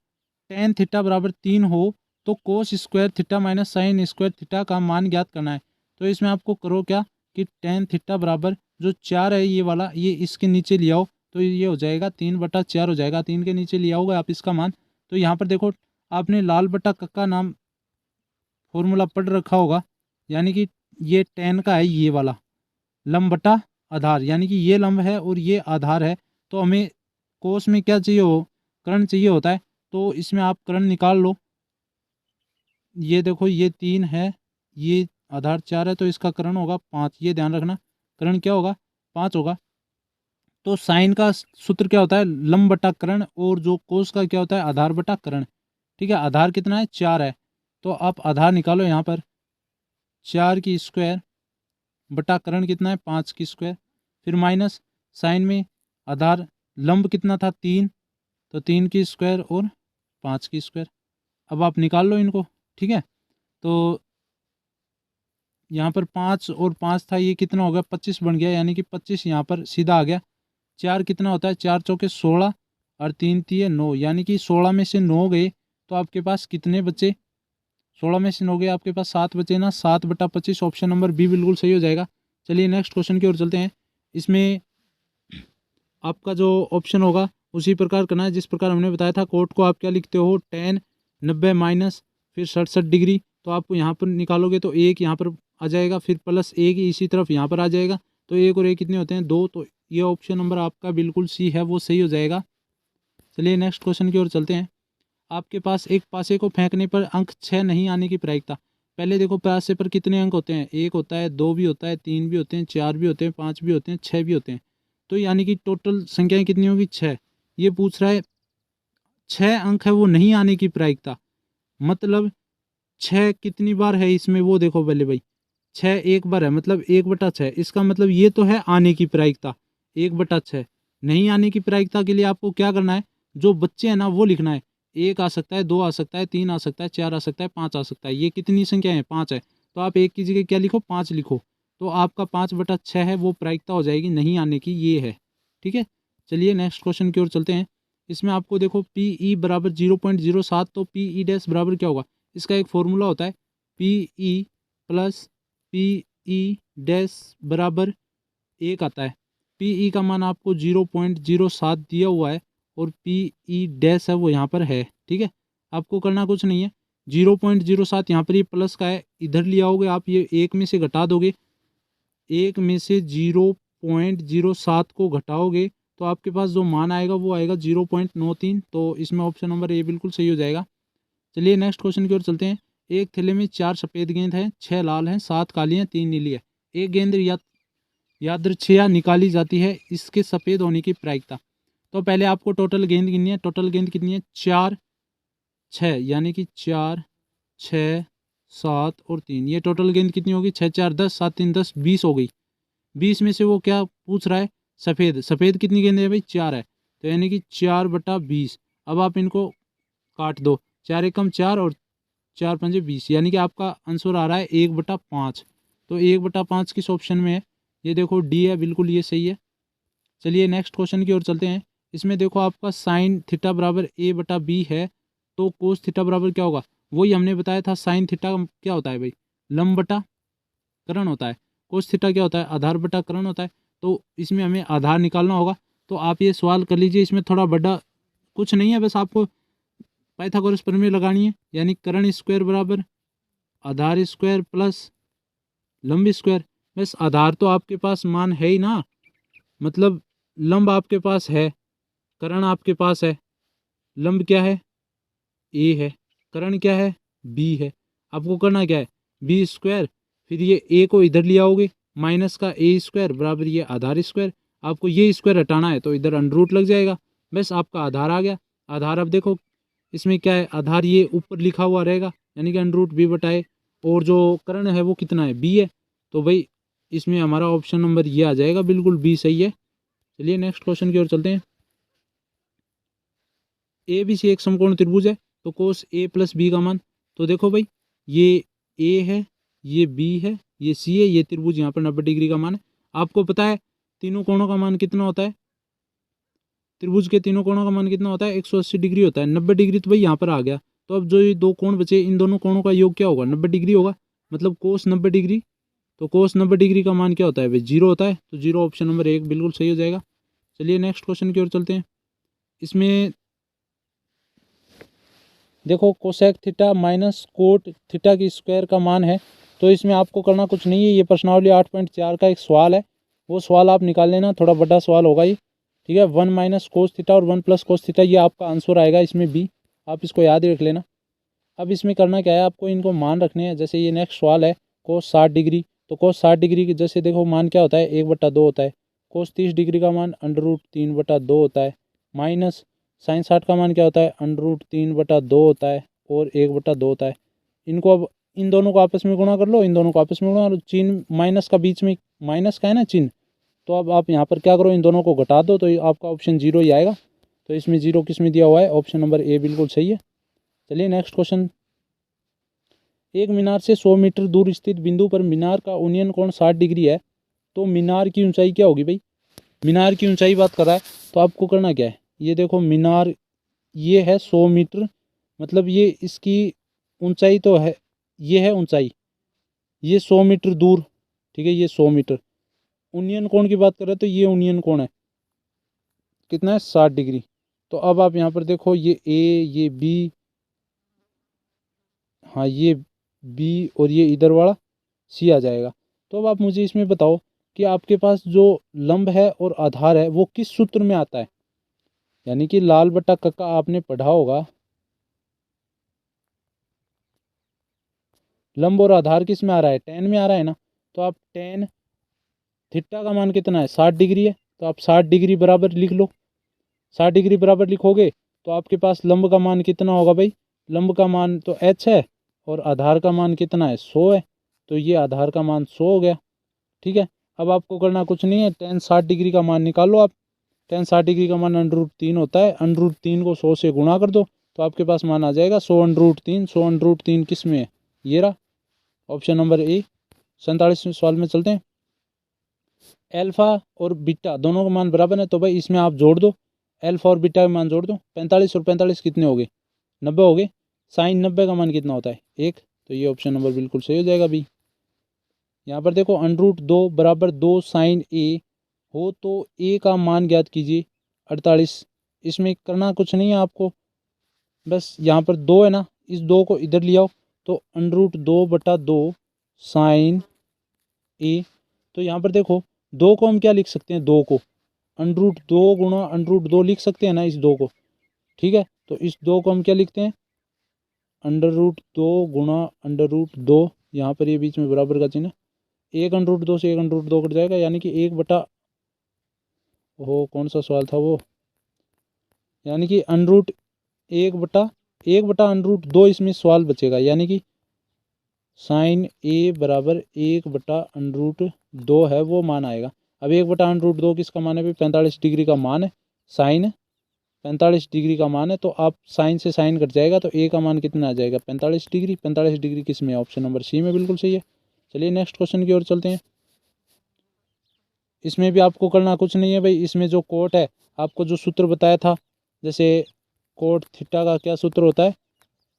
टेन थीटा बराबर 3 हो तो cos square theta minus sine square theta का मान ज्ञात करना है। तो इसमें आपको करो क्या कि टेन थीटा बराबर जो 4 है ये वाला, ये इसके नीचे ले आओ, तो ये हो जाएगा 3/4 हो जाएगा, 3 के नीचे ले आओगे आप इसका मान। तो यहाँ पर देखो आपने लाल बटा कक्का नाम फॉर्मूला पढ़ रखा होगा, यानी कि ये टेन का है ये वाला, लंब बटा आधार, यानी कि ये लंब है और ये आधार है। तो हमें कोस में क्या चाहिए हो, कर्ण चाहिए होता है। तो इसमें आप कर्ण निकाल लो, ये देखो ये 3 है, ये आधार 4 है, तो इसका कर्ण होगा 5, ये ध्यान रखना, कर्ण क्या होगा 5 होगा। तो साइन का सूत्र क्या होता है, लंब बटा कर्ण, और जो कोस का क्या होता है आधार बटा कर्ण, ठीक है। आधार कितना है 4 है, तो आप आधार निकालो यहाँ पर, 4 की स्क्वायर बटा कर्ण कितना है 5 की स्क्वायर, फिर माइनस साइन में आधार लंब कितना था 3, तो 3 की स्क्वायर और 5 की स्क्वायर। अब आप निकाल लो इनको, ठीक है। तो यहाँ पर 5 और 5 था, ये कितना हो गया 25 बन गया, यानी कि 25 यहाँ पर सीधा आ गया। 4 कितना होता है, 4 चौके 16 और 3 3 9, यानी कि 16 में से 9 गए तो आपके पास कितने बचे, 16 में से 9 गए आपके पास 7 बचे ना, 7/25, ऑप्शन नंबर बी बिल्कुल सही हो जाएगा। चलिए नेक्स्ट क्वेश्चन की ओर चलते हैं। इसमें आपका जो ऑप्शन होगा उसी प्रकार करना है जिस प्रकार हमने बताया था। कोट को आप क्या लिखते हो, 10 90 माइनस फिर 67 डिग्री, तो आप यहाँ पर निकालोगे तो एक यहाँ पर आ जाएगा, फिर प्लस एक इसी तरफ यहाँ पर आ जाएगा, तो एक और एक कितने होते हैं 2, तो ये ऑप्शन नंबर आपका बिल्कुल सी है वो सही हो जाएगा। चलिए नेक्स्ट क्वेश्चन की ओर चलते हैं। आपके पास एक पासे को फेंकने पर अंक 6 नहीं आने की प्रायिकता। पहले देखो पासे पर कितने अंक होते हैं, 1 होता है, 2 भी होता है, 3 भी होते हैं, 4 भी होते हैं, 5 भी होते हैं, 6 भी होते हैं। तो यानी कि टोटल संख्याएं कितनी होगी, 6। ये पूछ रहा है 6 अंक है वो नहीं आने की प्रायिकता, मतलब 6 कितनी बार है इसमें वो देखो पहले भाई। 6 एक बार है, मतलब 1/6। इसका मतलब ये तो है आने की प्रायिकता 1/6। नहीं आने की प्रायिकता के लिए आपको क्या करना है, जो बच्चे हैं ना वो लिखना है। 1 आ सकता है, 2 आ सकता है, 3 आ सकता है, 4 आ सकता है, 5 आ सकता है। ये कितनी संख्या है, 5 है। तो आप 1 की जगह क्या लिखो, 5 लिखो। तो आपका 5/6 है वो प्रायिकता हो जाएगी नहीं आने की, ये है। ठीक है, चलिए नेक्स्ट क्वेश्चन की ओर चलते हैं। इसमें आपको देखो PE बराबर 0.07, तो PE डैश बराबर क्या होगा, इसका एक फॉर्मूला होता है PE प्लस PE डैश बराबर 1 आता है। PE का मान आपको 0.07 दिया हुआ है और PE डैश है वो यहाँ पर है। ठीक है, आपको करना कुछ नहीं है, 0.07 यहाँ पर ये प्लस का है, इधर ले आओगे आप, ये 1 में से घटा दोगे, 1 में से 0.07 को घटाओगे तो आपके पास जो मान आएगा वो आएगा 0.93। तो इसमें ऑप्शन नंबर ए बिल्कुल सही हो जाएगा। चलिए नेक्स्ट क्वेश्चन की ओर चलते हैं। एक थैले में 4 सफ़ेद गेंद हैं, 6 लाल हैं, 7 काली हैं, 3 नीली है। एक गेंद यादृच्छिया निकाली जाती है, इसके सफ़ेद होने की प्रायिकता। तो पहले आपको टोटल गेंद गिननी है। टोटल गेंद कितनी है, 4 6, यानी कि 4 6 7 और 3। ये टोटल गेंद कितनी होगी, 6 4 10, 7 3 10, 20 हो गई। 20 में से वो क्या पूछ रहा है, सफ़ेद। सफ़ेद कितनी गेंद है भाई, 4 है, तो यानी कि 4/20। अब आप इनको काट दो, 4 एकम 4 और 4 पंजे 20, यानी कि आपका आंसर आ रहा है 1/5। तो 1/5 किस ऑप्शन में है, ये देखो डी है, बिल्कुल ये सही है। चलिए नेक्स्ट क्वेश्चन की ओर चलते हैं। इसमें देखो आपका साइन थीटा बराबर A/B है, तो कोस थीटा बराबर क्या होगा, वही हमने बताया था। साइन थीटा क्या होता है भाई, लंब बटा करण होता है। कोस थीटा क्या होता है, आधार बटा करण होता है। तो इसमें हमें आधार निकालना होगा, तो आप ये सवाल कर लीजिए। इसमें थोड़ा बड़ा कुछ नहीं है, बस आपको पाइथागोरस प्रमेय लगानी है, यानी करण स्क्वायर बराबर आधार स्क्वायर प्लस लंब स्क्वायर। बस आधार तो आपके पास मान है ही ना, मतलब लंब आपके पास है, करण आपके पास है। लंब क्या है, ए है, करण क्या है, बी है। आपको करना क्या है, बी स्क्वायर, फिर ये ए को इधर ले आओगे, माइनस का ए स्क्वायर बराबर ये आधार स्क्वायर। आपको ये स्क्वायर हटाना है तो इधर अंडर रूट लग जाएगा, बस आपका आधार आ गया। आधार अब देखो इसमें क्या है, आधार ये ऊपर लिखा हुआ रहेगा, यानी कि अंडर रूट बी बटाए, और जो करण है वो कितना है, बी है। तो भाई इसमें हमारा ऑप्शन नंबर ये आ जाएगा, बिल्कुल बी सही है। चलिए नेक्स्ट क्वेश्चन की ओर चलते हैं। ए बी सी एक समकोण त्रिभुज है, तो कोस ए प्लस बी का मान, तो देखो भाई ये ए है, ये बी है, ये सी है, ये त्रिभुज यहाँ पर 90 डिग्री का मान है। आपको पता है तीनों कोणों का मान कितना होता है, त्रिभुज के तीनों कोणों का मान कितना होता है, 180 डिग्री होता है। 90 डिग्री तो भाई यहाँ पर आ गया, तो अब जो ये दो कोण बचे, इन दोनों कोणों का योग क्या होगा, 90 डिग्री होगा, मतलब कोस 90 डिग्री। तो कोस 90 डिग्री का मान क्या होता है भाई, 0 होता है। तो 0 ऑप्शन नंबर 1 बिल्कुल सही हो जाएगा। चलिए नेक्स्ट क्वेश्चन की ओर चलते हैं। इसमें देखो cosec theta minus cot theta की स्क्वायर का मान है, तो इसमें आपको करना कुछ नहीं है। ये प्रश्नावली 8.4 का एक सवाल है, वो सवाल आप निकाल लेना, थोड़ा बड़ा सवाल होगा ये। ठीक है, 1 माइनस कोस थीटा और 1 प्लस कोस थीटा, ये आपका आंसर आएगा इसमें बी, आप इसको याद ही रख लेना। अब इसमें करना क्या है, आपको इनको मान रखने हैं। जैसे ये नेक्स्ट सवाल है कोस 60 डिग्री, तो कोस 60 डिग्री की जैसे देखो मान क्या होता है, 1/2 होता है। कोस 30 डिग्री का मान अंडर रूट 3/2 होता है, माइनस साइन 60 का मान क्या होता है, अंडर रूट 3/2 होता है और 1/2 होता है। इनको अब इन दोनों को आपस में गुणा कर लो, इन दोनों को आपस में गुणा कर लो, चिन्ह माइनस का बीच में माइनस का है ना चिन्ह, तो अब आप यहाँ पर क्या करो, इन दोनों को घटा दो, तो आपका ऑप्शन 0 ही आएगा। तो इसमें 0 किस में दिया हुआ है, ऑप्शन नंबर ए बिल्कुल सही है। चलिए नेक्स्ट क्वेश्चन। एक मीनार से 100 मीटर दूर स्थित बिंदु पर मीनार का उन्नयन कोण 60 डिग्री है, तो मीनार की ऊंचाई क्या होगी भाई, मीनार की ऊंचाई बात कर रहा है, तो आपको करना क्या है, ये देखो मीनार ये है 100 मीटर, मतलब ये इसकी ऊंचाई तो है, ये है ऊंचाई, ये 100 मीटर दूर। ठीक है, ये 100 मीटर। उन्नयन कोण की बात कर रहे हैं, तो ये उन्नयन कोण है कितना है, 60 डिग्री। तो अब आप यहाँ पर देखो ये ए, ये बी, हाँ ये बी, और ये इधर वाला सी आ जाएगा। तो अब आप मुझे इसमें बताओ कि आपके पास जो लंब है और आधार है वो किस सूत्र में आता है, यानी कि लाल बटा कक्का आपने पढ़ा होगा, लंब और आधार किस में आ रहा है, टेन में आ रहा है ना। तो आप टेन थीटा का मान कितना है, 60 डिग्री है, तो आप 60 डिग्री बराबर लिख लो। 60 डिग्री बराबर लिखोगे तो आपके पास लंब का मान कितना होगा भाई, लंब का मान तो h है और आधार का मान कितना है, 100 है। तो ये आधार का मान 100 हो गया। ठीक है, अब आपको करना कुछ नहीं है, टेन 60 डिग्री का मान निकाल लो आप। टेन 60 डिग्री का मान √3 होता है, √3 को 100 से गुणा कर दो तो आपके पास मान आ जाएगा 100 √3। 100 √3 किस में है, ये रहा ऑप्शन नंबर ए। 47वें सवाल में चलते हैं। एल्फा और बीटा दोनों का मान बराबर है, तो भाई इसमें आप जोड़ दो, एल्फा और बीटा का मान जोड़ दो। 45 और 45 कितने हो गए, 90 हो गए। साइन 90 का मान कितना होता है, 1। तो ये ऑप्शन नंबर बिल्कुल सही हो जाएगा अभी। यहाँ पर देखो √2 बराबर 2 साइन ए हो तो ए का मान ज्ञात कीजिए 48। इसमें करना कुछ नहीं है आपको, बस यहाँ पर 2 है ना, इस 2 को इधर ले आओ तो √2/2 साइन ए। तो यहाँ पर देखो 2 को हम क्या लिख सकते हैं, 2 को √2 गुणा √2 लिख सकते हैं ना इस 2 को। ठीक है, तो इस 2 को हम क्या लिखते हैं, √2 गुणा √2, यहाँ पर ये बीच में बराबर का चिन्ह, एक √2 से एक √2 कट जाएगा, यानी कि 1/, वो कौन सा सवाल था वो, यानी कि √1/√2 इसमें सवाल बचेगा, यानी कि साइन ए बराबर 1/√2 है, वो मान आएगा। अब 1/√2 किसका मान है भाई, 45 डिग्री का मान है, साइन 45 डिग्री का मान है, तो आप साइन से साइन कट जाएगा तो ए का मान कितना आ जाएगा, 45 डिग्री। 45 डिग्री किस में, ऑप्शन नंबर सी में बिल्कुल सही है। चलिए नेक्स्ट क्वेश्चन की ओर चलते हैं। इसमें भी आपको करना कुछ नहीं है भाई, इसमें जो कोट है, आपको जो सूत्र बताया था, जैसे कोट थीटा का क्या सूत्र होता है,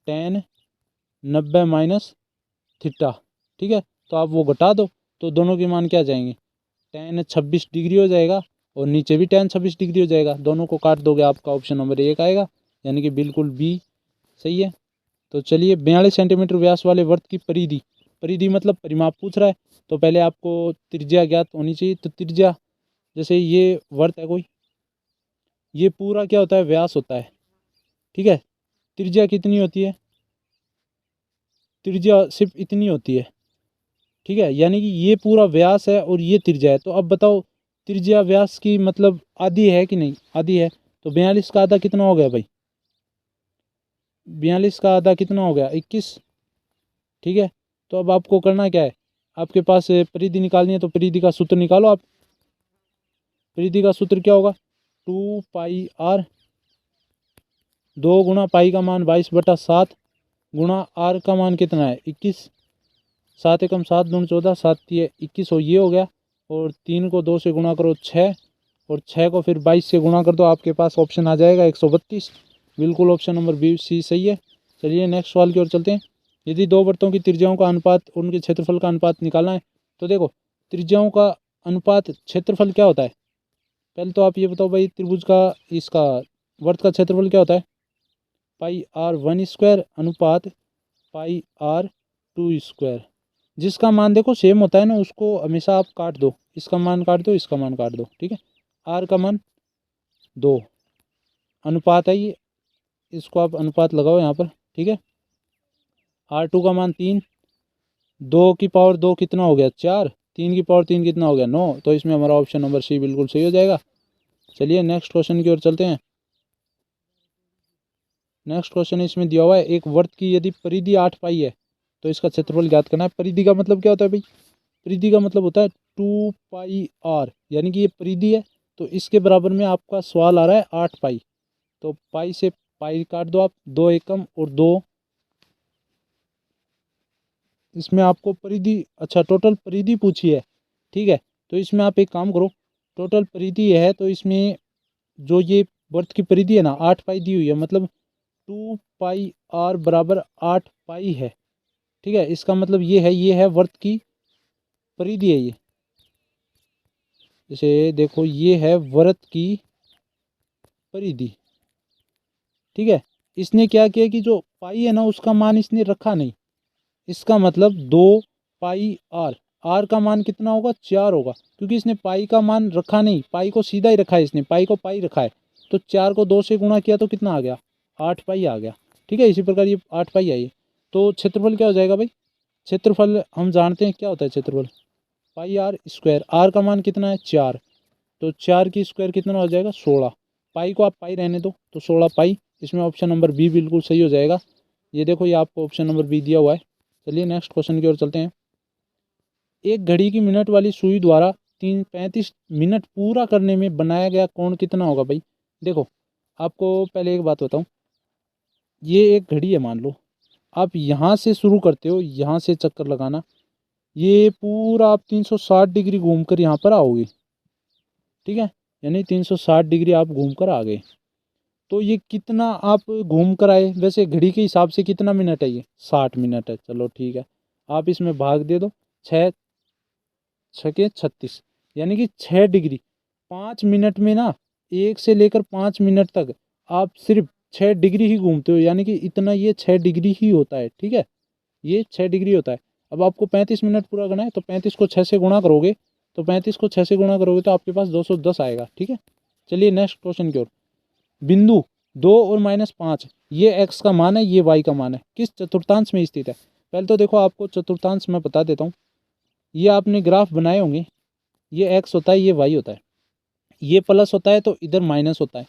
टेन 90 माइनस थीटा। ठीक है, तो आप वो घटा दो तो दोनों के मान क्या आ जाएंगे, टेन 26 डिग्री हो जाएगा और नीचे भी टेन 26 डिग्री हो जाएगा, दोनों को काट दोगे आपका ऑप्शन नंबर 1 आएगा, यानी कि बिल्कुल बी सही है। तो चलिए 42 सेंटीमीटर व्यास वाले वर्त की परिधि, परिधि मतलब परिमाप पूछ रहा है, तो पहले आपको त्रिज्या ज्ञात होनी चाहिए। तो त्रिज्या, जैसे ये वर्त है कोई, ये पूरा क्या होता है, व्यास होता है। ठीक है, त्रिज्या कितनी होती है, त्रिज्या सिर्फ इतनी होती है। ठीक है, यानी कि ये पूरा व्यास है और ये त्रिज्या है। तो अब बताओ त्रिज्या व्यास की मतलब आधी है कि नहीं, आधी है। तो 42 का आधा कितना हो गया भाई, 42 का आधा कितना हो गया, 21। ठीक है, तो अब आपको करना क्या है, आपके पास परिधि निकालनी है, तो परिधि का सूत्र निकालो आप। परिधि का सूत्र क्या होगा, 2πr, 2 गुणा पाई का मान 22/7 गुणा आर का मान कितना है, 21। 7 एकम 7 दूनी 14, 7 तिये 21 हो, ये हो गया। और 3 को 2 से गुणा करो 6, और 6 को फिर 22 से गुणा कर दो, आपके पास ऑप्शन आ जाएगा 132। बिल्कुल ऑप्शन नंबर बी सी सही है। चलिए नेक्स्ट सवाल की ओर चलते हैं। यदि दो वृत्तों की त्रिज्याओं का अनुपात उनके क्षेत्रफल का अनुपात निकालना है, तो देखो त्रिज्याओं का अनुपात क्षेत्रफल क्या होता है, पहले तो आप ये बताओ भाई, त्रिभुज का इसका वर्त का क्षेत्रफल क्या होता है, πr1² अनुपात πr2²। जिसका मान देखो सेम होता है ना, उसको हमेशा आप काट दो, इसका मान काट दो, इसका मान काट दो। ठीक है, आर का मान 2, अनुपात है ये, इसको आप अनुपात लगाओ यहाँ पर। ठीक है, R2 का मान 3, 2 की पावर 2 कितना हो गया 4, 3 की पावर 3 कितना हो गया 9। तो इसमें हमारा ऑप्शन नंबर सी बिल्कुल सही हो जाएगा। चलिए नेक्स्ट क्वेश्चन की ओर चलते हैं। नेक्स्ट क्वेश्चन इसमें दिया हुआ है, एक वर्त की यदि परिधि 8π है तो इसका क्षेत्रफल ज्ञात करना है। परिधि का मतलब क्या होता है भाई, परिधि का मतलब होता है 2πr, यानी कि ये परिधि है, तो इसके बराबर में आपका सवाल आ रहा है 8π। तो पाई से पाई काट दो आप, 2 एकम और 2, इसमें आपको परिधि, अच्छा टोटल परिधि पूछी है। ठीक है, तो इसमें आप एक काम करो, टोटल परिधि है तो इसमें जो ये वर्त की परिधि है ना 8π दी हुई है, मतलब 2πr बराबर 8π है। ठीक है, इसका मतलब ये है वर्त की परिधि है ये, जैसे देखो ये है वर्त की परिधि। ठीक है, इसने क्या किया कि जो पाई है ना उसका मान इसने रखा नहीं, इसका मतलब 2πr, आर का मान कितना होगा 4 होगा, क्योंकि इसने पाई का मान रखा नहीं, पाई को सीधा ही रखा है, इसने पाई को पाई रखा है। तो 4 को 2 से गुणा किया तो कितना आ गया 8π आ गया। ठीक है, इसी प्रकार ये 8π आई है। तो क्षेत्रफल क्या हो जाएगा भाई, क्षेत्रफल हम जानते हैं क्या होता है क्षेत्रफल, पाई आर स्क्वायर। आर का मान कितना है 4, तो 4 की स्क्वायर कितना हो जाएगा 16। पाई को आप पाई रहने दो, तो 16 पाई। इसमें ऑप्शन नंबर बी बिल्कुल सही हो जाएगा। ये देखो ये आपको ऑप्शन नंबर बी दिया हुआ है। चलिए नेक्स्ट क्वेश्चन की ओर चलते हैं। एक घड़ी की मिनट वाली सुई द्वारा 35 मिनट पूरा करने में बनाया गया कोण कितना होगा भाई। देखो आपको पहले एक बात बताऊं, ये एक घड़ी है, मान लो आप यहाँ से शुरू करते हो, यहाँ से चक्कर लगाना, ये पूरा आप 360 डिग्री घूमकर यहाँ पर आओगे, ठीक है, यानी 360 डिग्री आप घूम कर आ गए। तो ये कितना आप घूम कर आए, वैसे घड़ी के हिसाब से कितना मिनट है, ये 60 मिनट है। चलो ठीक है, आप इसमें भाग दे दो, 6 छके 36, यानी कि 6 डिग्री 5 मिनट में ना, 1 से लेकर 5 मिनट तक आप सिर्फ 6 डिग्री ही घूमते हो, यानी कि इतना ये 6 डिग्री ही होता है, ठीक है, ये 6 डिग्री होता है। अब आपको 35 मिनट पूरा करना है, तो 35 को 6 से गुणा करोगे, तो 35 को 6 से गुणा करोगे तो आपके पास 210 आएगा, ठीक है। चलिए नेक्स्ट क्वेश्चन की ओर। बिंदु 2 और -5, ये x का मान है, ये y का मान है, किस चतुर्थांश में स्थित है। पहले तो देखो आपको चतुर्थांश मैं बता देता हूँ। ये आपने ग्राफ बनाए होंगे, ये x होता है, ये y होता है, ये प्लस होता है तो इधर माइनस होता है,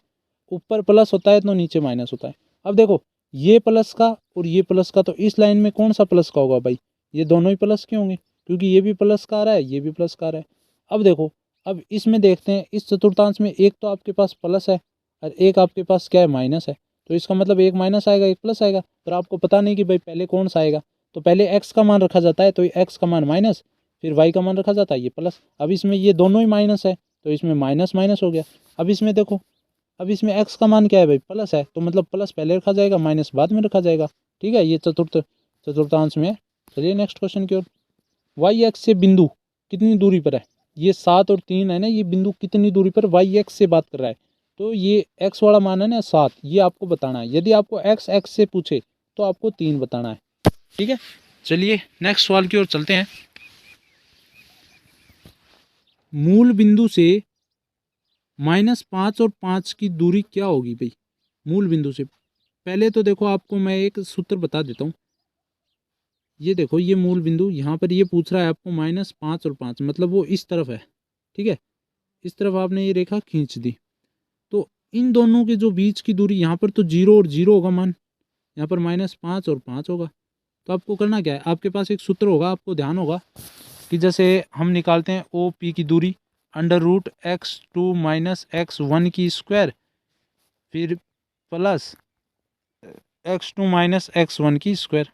ऊपर प्लस होता है तो नीचे माइनस होता है। अब देखो ये प्लस का और ये प्लस का, तो इस लाइन में कौन सा प्लस का होगा भाई, ये दोनों ही प्लस के होंगे, क्योंकि ये भी प्लस का आ रहा है, ये भी प्लस का आ रहा है। अब देखो, अब इसमें देखते हैं, इस चतुर्थांश में एक तो आपके पास प्लस है और एक आपके पास क्या है, माइनस है। तो इसका मतलब एक माइनस आएगा, एक प्लस आएगा। पर आपको पता नहीं कि भाई पहले कौन सा आएगा, तो पहले एक्स का मान रखा जाता है, तो एक्स का मान माइनस, फिर वाई का मान रखा जाता है, ये प्लस। अब इसमें ये दोनों ही माइनस है, तो इसमें माइनस माइनस हो गया। अब इसमें देखो, अब इसमें x का मान क्या है भाई, प्लस है, तो मतलब प्लस पहले रखा जाएगा, माइनस बाद में रखा जाएगा, ठीक है। ये चतुर्थांश में है। चलिए नेक्स्ट क्वेश्चन की ओर। वाई एक्स से बिंदु कितनी दूरी पर है, ये 7 और 3 है ना, ये बिंदु कितनी दूरी पर वाई एक्स से बात कर रहा है, तो ये x वाला मान है ना 7, ये आपको बताना है। यदि आपको x से पूछे तो आपको 3 बताना है, ठीक है। चलिए नेक्स्ट सवाल की ओर चलते हैं। मूल बिंदु से -5 और 5 की दूरी क्या होगी भाई, मूल बिंदु से। पहले तो देखो आपको मैं एक सूत्र बता देता हूँ। ये देखो ये मूल बिंदु, यहाँ पर ये पूछ रहा है आपको -5 और 5, मतलब वो इस तरफ है, ठीक है, इस तरफ आपने ये रेखा खींच दी। तो इन दोनों के जो बीच की दूरी, यहाँ पर तो 0 और 0 होगा मान, यहाँ पर -5 और 5 होगा। तो आपको करना क्या है, आपके पास एक सूत्र होगा, आपको ध्यान होगा कि जैसे हम निकालते हैं OP की दूरी, √x2 - x1 की स्क्वायर, फिर प्लस x2 - x1 की स्क्वायर,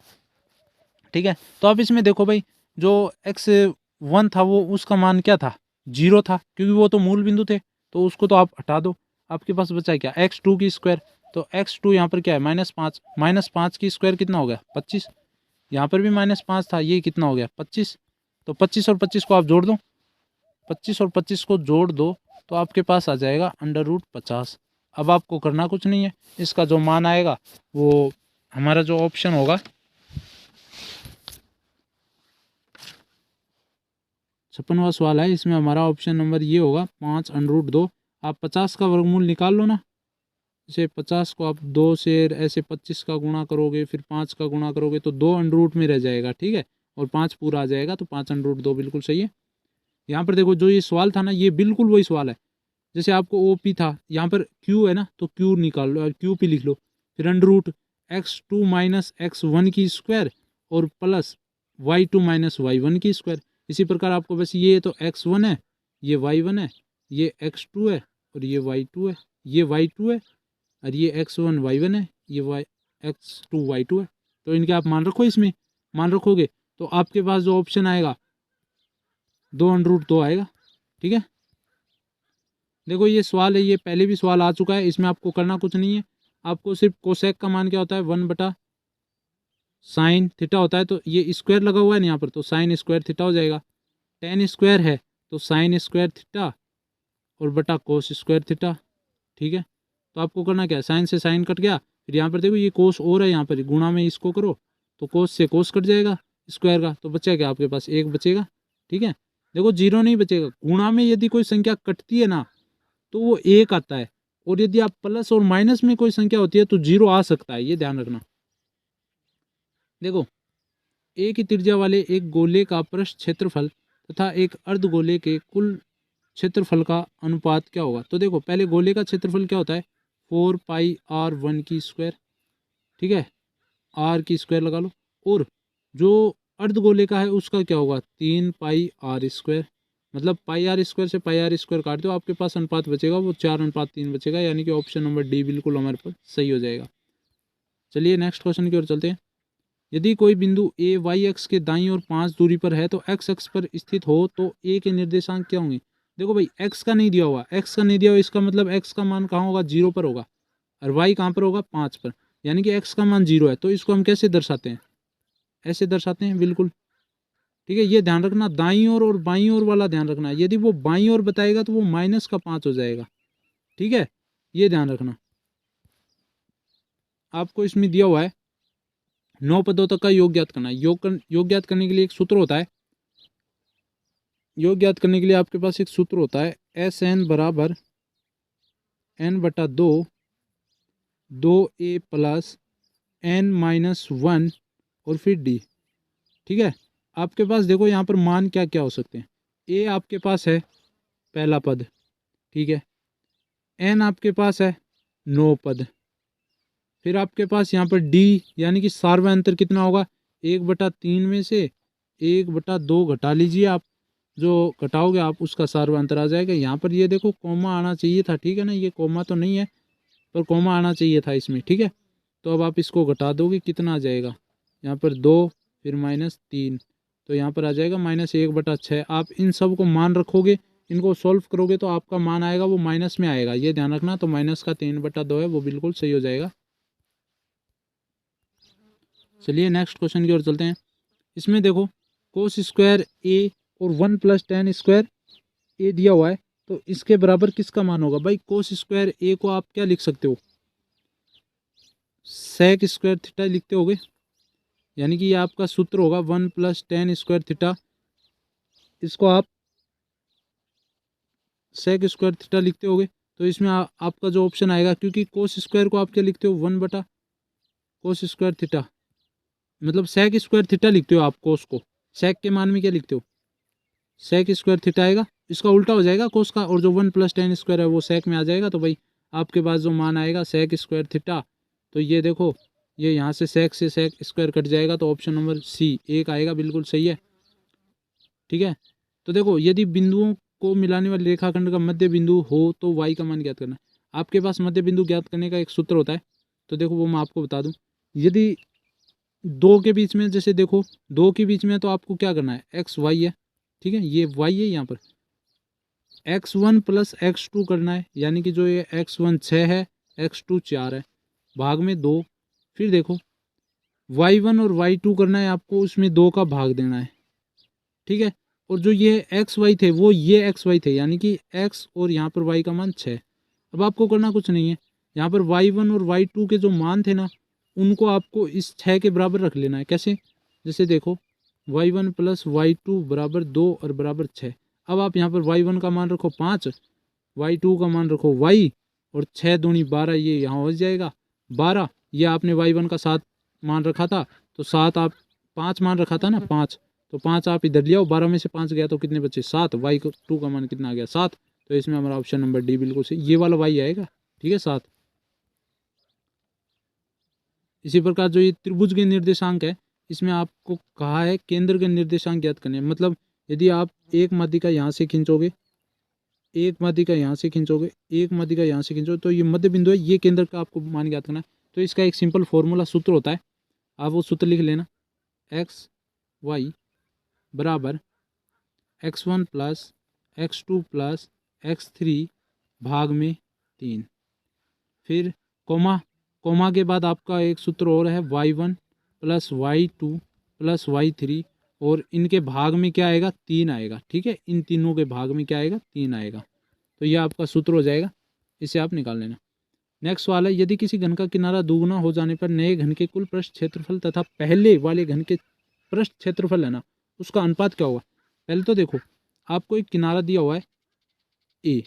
ठीक है। तो अब इसमें देखो भाई, जो x1 था वो उसका मान क्या था, 0 था, क्योंकि वो तो मूल बिंदु थे, तो उसको तो आप हटा दो। आपके पास बचा है क्या, x2 की स्क्वायर। तो x2 यहाँ पर क्या है -5, -5 की स्क्वायर कितना हो गया 25, यहाँ पर भी -5 था, ये कितना हो गया 25। तो 25 और 25 को आप जोड़ दो, 25 और 25 को जोड़ दो, तो आपके पास आ जाएगा √50। अब आपको करना कुछ नहीं है, इसका जो मान आएगा वो हमारा जो ऑप्शन होगा 56वां सवाल है, इसमें हमारा ऑप्शन नंबर ये होगा 5√2। आप 50 का वर्गमूल निकाल लो ना, जैसे 50 को आप 2 से ऐसे 25 का गुणा करोगे, फिर 5 का गुणा करोगे, तो 2 अंडर में रह जाएगा, ठीक है, और 5 पूरा आ जाएगा, तो 5√2 बिल्कुल सही है। यहाँ पर देखो जो ये सवाल था ना, ये बिल्कुल वही सवाल है। जैसे आपको OP था, यहाँ पर Q है ना, तो Q निकाल लो, QP लिख लो, फिर √x2 - x1 की स्क्वायर और प्लस y2 - y1 की स्क्वायर। इसी प्रकार आपको बस ये तो x1 है, ये y1 है, ये x2 है और ये y2 है, ये y2 है और ये x1 y1 है, ये x2 y2 है। तो इनके आप मान रखो, इसमें मान रखोगे तो आपके पास जो ऑप्शन आएगा 2√2 आएगा, ठीक है। देखो ये सवाल है, ये पहले भी सवाल आ चुका है, इसमें आपको करना कुछ नहीं है। आपको सिर्फ कोसेक का मान क्या होता है, 1/sin थीटा होता है, तो ये स्क्वायर लगा हुआ है ना यहाँ पर, तो sin स्क्वायर थीटा हो जाएगा। tan स्क्वायर है तो sin स्क्वायर थीटा और बटा कोस स्क्वायर थीटा, ठीक है। तो आपको करना क्या है, साइन से साइन कट गया, फिर यहाँ पर देखो ये कोस और है, यहाँ पर गुणा में इसको करो, तो कोस से कोस कट जाएगा स्क्वायर का, तो बचा क्या आपके पास 1 बचेगा, ठीक है। देखो 0 नहीं बचेगा, गुणा में यदि कोई संख्या कटती है ना तो वो 1 आता है, और यदि आप प्लस और माइनस में कोई संख्या होती है तो 0 आ सकता है, ये ध्यान रखना। देखो ए की त्रिज्या वाले एक गोले का पृष्ठ क्षेत्रफल तथा एक अर्धगोले के कुल क्षेत्रफल का अनुपात क्या होगा। तो देखो पहले गोले का क्षेत्रफल क्या होता है 4πr1 की स्क्वायर, ठीक है, आर की स्क्वायर लगा लो। और जो अर्धगोले का है उसका क्या होगा 3πr², मतलब πr² से πr² काट दो, आपके पास अनुपात बचेगा वो 4:3 बचेगा, यानी कि ऑप्शन नंबर डी बिल्कुल हमारे पास सही हो जाएगा। चलिए नेक्स्ट क्वेश्चन की ओर चलते हैं। यदि कोई बिंदु ए वाई एक्स के दाईं और 5 दूरी पर है तो एक्स अक्ष पर स्थित हो तो ए के निर्देशांक क्या होंगे। देखो भाई एक्स का नहीं दिया हुआ, एक्स का नहीं दिया हुआ, इसका मतलब एक्स का मान कहाँ होगा 0 पर होगा और वाई कहाँ पर होगा 5 पर, यानी कि एक्स का मान 0 है। तो इसको हम कैसे दर्शाते हैं, ऐसे दर्शाते हैं बिल्कुल, ठीक है। ये ध्यान रखना दाईं ओर और बाईं ओर वाला ध्यान रखना, यदि वो बाईं ओर बताएगा तो वो -5 हो जाएगा, ठीक है, ये ध्यान रखना। आपको इसमें दिया हुआ है 9 पदों तक का योग ज्ञात करना है। योग ज्ञात करने के लिए एक सूत्र होता है, योग ज्ञात करने के लिए आपके पास एक सूत्र होता है SN बराबर n/2 2a प्लस n-1 और फिर d, ठीक है। आपके पास देखो यहाँ पर मान क्या क्या हो सकते हैं। a आपके पास है पहला पद, ठीक है, n आपके पास है 9 पद, फिर आपके पास यहाँ पर d यानी कि सार्वय अंतर कितना होगा 1/3 में से 1/2 घटा लीजिए आप, जो घटाओगे आप उसका सार्वय अंतर आ जाएगा। यहाँ पर ये देखो कोमा आना चाहिए था, ठीक है ना, ये कोमा तो नहीं है पर कोमा आना चाहिए था इसमें, ठीक है। तो अब आप इसको घटा दोगे कितना आ जाएगा, यहाँ पर 2 फिर -3, तो यहाँ पर आ जाएगा -1/6। आप इन सब को मान रखोगे, इनको सॉल्व करोगे तो आपका मान आएगा वो माइनस में आएगा, ये ध्यान रखना। तो माइनस का 3/2 है वो बिल्कुल सही हो जाएगा। चलिए नेक्स्ट क्वेश्चन की ओर चलते हैं। इसमें देखो कोस स्क्वायर ए और 1 + tan स्क्वायर ए दिया हुआ है, तो इसके बराबर किसका मान होगा भाई। कोस स्क्वायर ए को आप क्या लिख सकते हो सेक स्क्वायर थीटा लिखते होगे, यानी कि ये आपका सूत्र होगा 1 + tan स्क्वायर थीटा, इसको आप सेक स्क्वायर थीटा लिखते होगे। तो इसमें आपका जो ऑप्शन आएगा, क्योंकि कोस स्क्वायर को आप क्या लिखते हो 1/cos स्क्वायर थीटा, मतलब सेक स्क्वायर थीटा लिखते हो आप कोस को, सेक के मान में क्या लिखते हो सेक स्क्वायर थीटा आएगा, इसका उल्टा हो जाएगा कोस का, और जो 1 + tan स्क्वायर है वो सेक में आ जाएगा। तो भाई आपके पास जो मान आएगा सेक स्क्वायर थीटा, तो ये देखो ये यहाँ से सेक स्क्वायर कट जाएगा, तो ऑप्शन नंबर सी 1 आएगा, बिल्कुल सही है, ठीक है। तो देखो यदि बिंदुओं को मिलाने वाले रेखाखंड का मध्य बिंदु हो तो वाई का मान ज्ञात करना है। आपके पास मध्य बिंदु ज्ञात करने का एक सूत्र होता है, तो देखो वो मैं आपको बता दूं। यदि दो के बीच में, जैसे देखो दो के बीच में तो आपको क्या करना है एक्स वाई है, ठीक है, ये वाई है, यहाँ पर x1 + x2 करना है, यानी कि जो ये x1 6 है x2 4 है, भाग में 2। फिर देखो y1 और y2 करना है आपको, उसमें 2 का भाग देना है, ठीक है। और जो ये एक्स वाई थे वो ये एक्स वाई थे, यानी कि x और यहाँ पर y का मान 6। अब आपको करना कुछ नहीं है, यहाँ पर y1 और y2 के जो मान थे ना उनको आपको इस 6 के बराबर रख लेना है। कैसे, जैसे देखो y1 + y2 बराबर 2 और बराबर 6। अब आप यहाँ पर y1 का मान रखो 5, y2 का मान रखो y, और 6 दूनी 12, ये यहाँ हो जाएगा 12। ये आपने y1 का 7 मान रखा था, तो 7 आप 5 मान रखा था ना 5, तो 5 आप इधर ले आओ, 12 में से 5 गया तो कितने बचे 7, y2 का मान कितना आ गया 7। तो इसमें हमारा ऑप्शन नंबर डी बिल्कुल सही, ये वाला y आएगा, ठीक है 7। इसी प्रकार जो ये त्रिभुज के निर्देशांक है, इसमें आपको कहा है केंद्र के निर्देशांक ज्ञात करने, मतलब यदि आप एक माध्यिका यहाँ से खींचोगे, एक माध्यिका यहाँ से खींचोगे, एक माध्यिका यहाँ से खींचोगे, तो ये मध्य बिंदु है, ये केंद्र का आपको मान ज्ञात करना है। तो इसका एक सिंपल फॉर्मूला सूत्र होता है, आप वो सूत्र लिख लेना, एक्स वाई बराबर x1 + x2 + x3 भाग में 3। फिर कोमा के बाद आपका एक सूत्र और है y1 + y2 + y3, और इनके भाग में क्या आएगा 3 आएगा, ठीक है, इन तीनों के भाग में क्या आएगा 3 आएगा। तो ये आपका सूत्र हो जाएगा, इसे आप निकाल लेना। नेक्स्ट सवाल है, यदि किसी घन का किनारा दुगुना हो जाने पर नए घन के कुल पृष्ठ क्षेत्रफल तथा पहले वाले घन के पृष्ठ क्षेत्रफल है ना उसका अनुपात क्या होगा। पहले तो देखो आपको एक किनारा दिया हुआ है ए,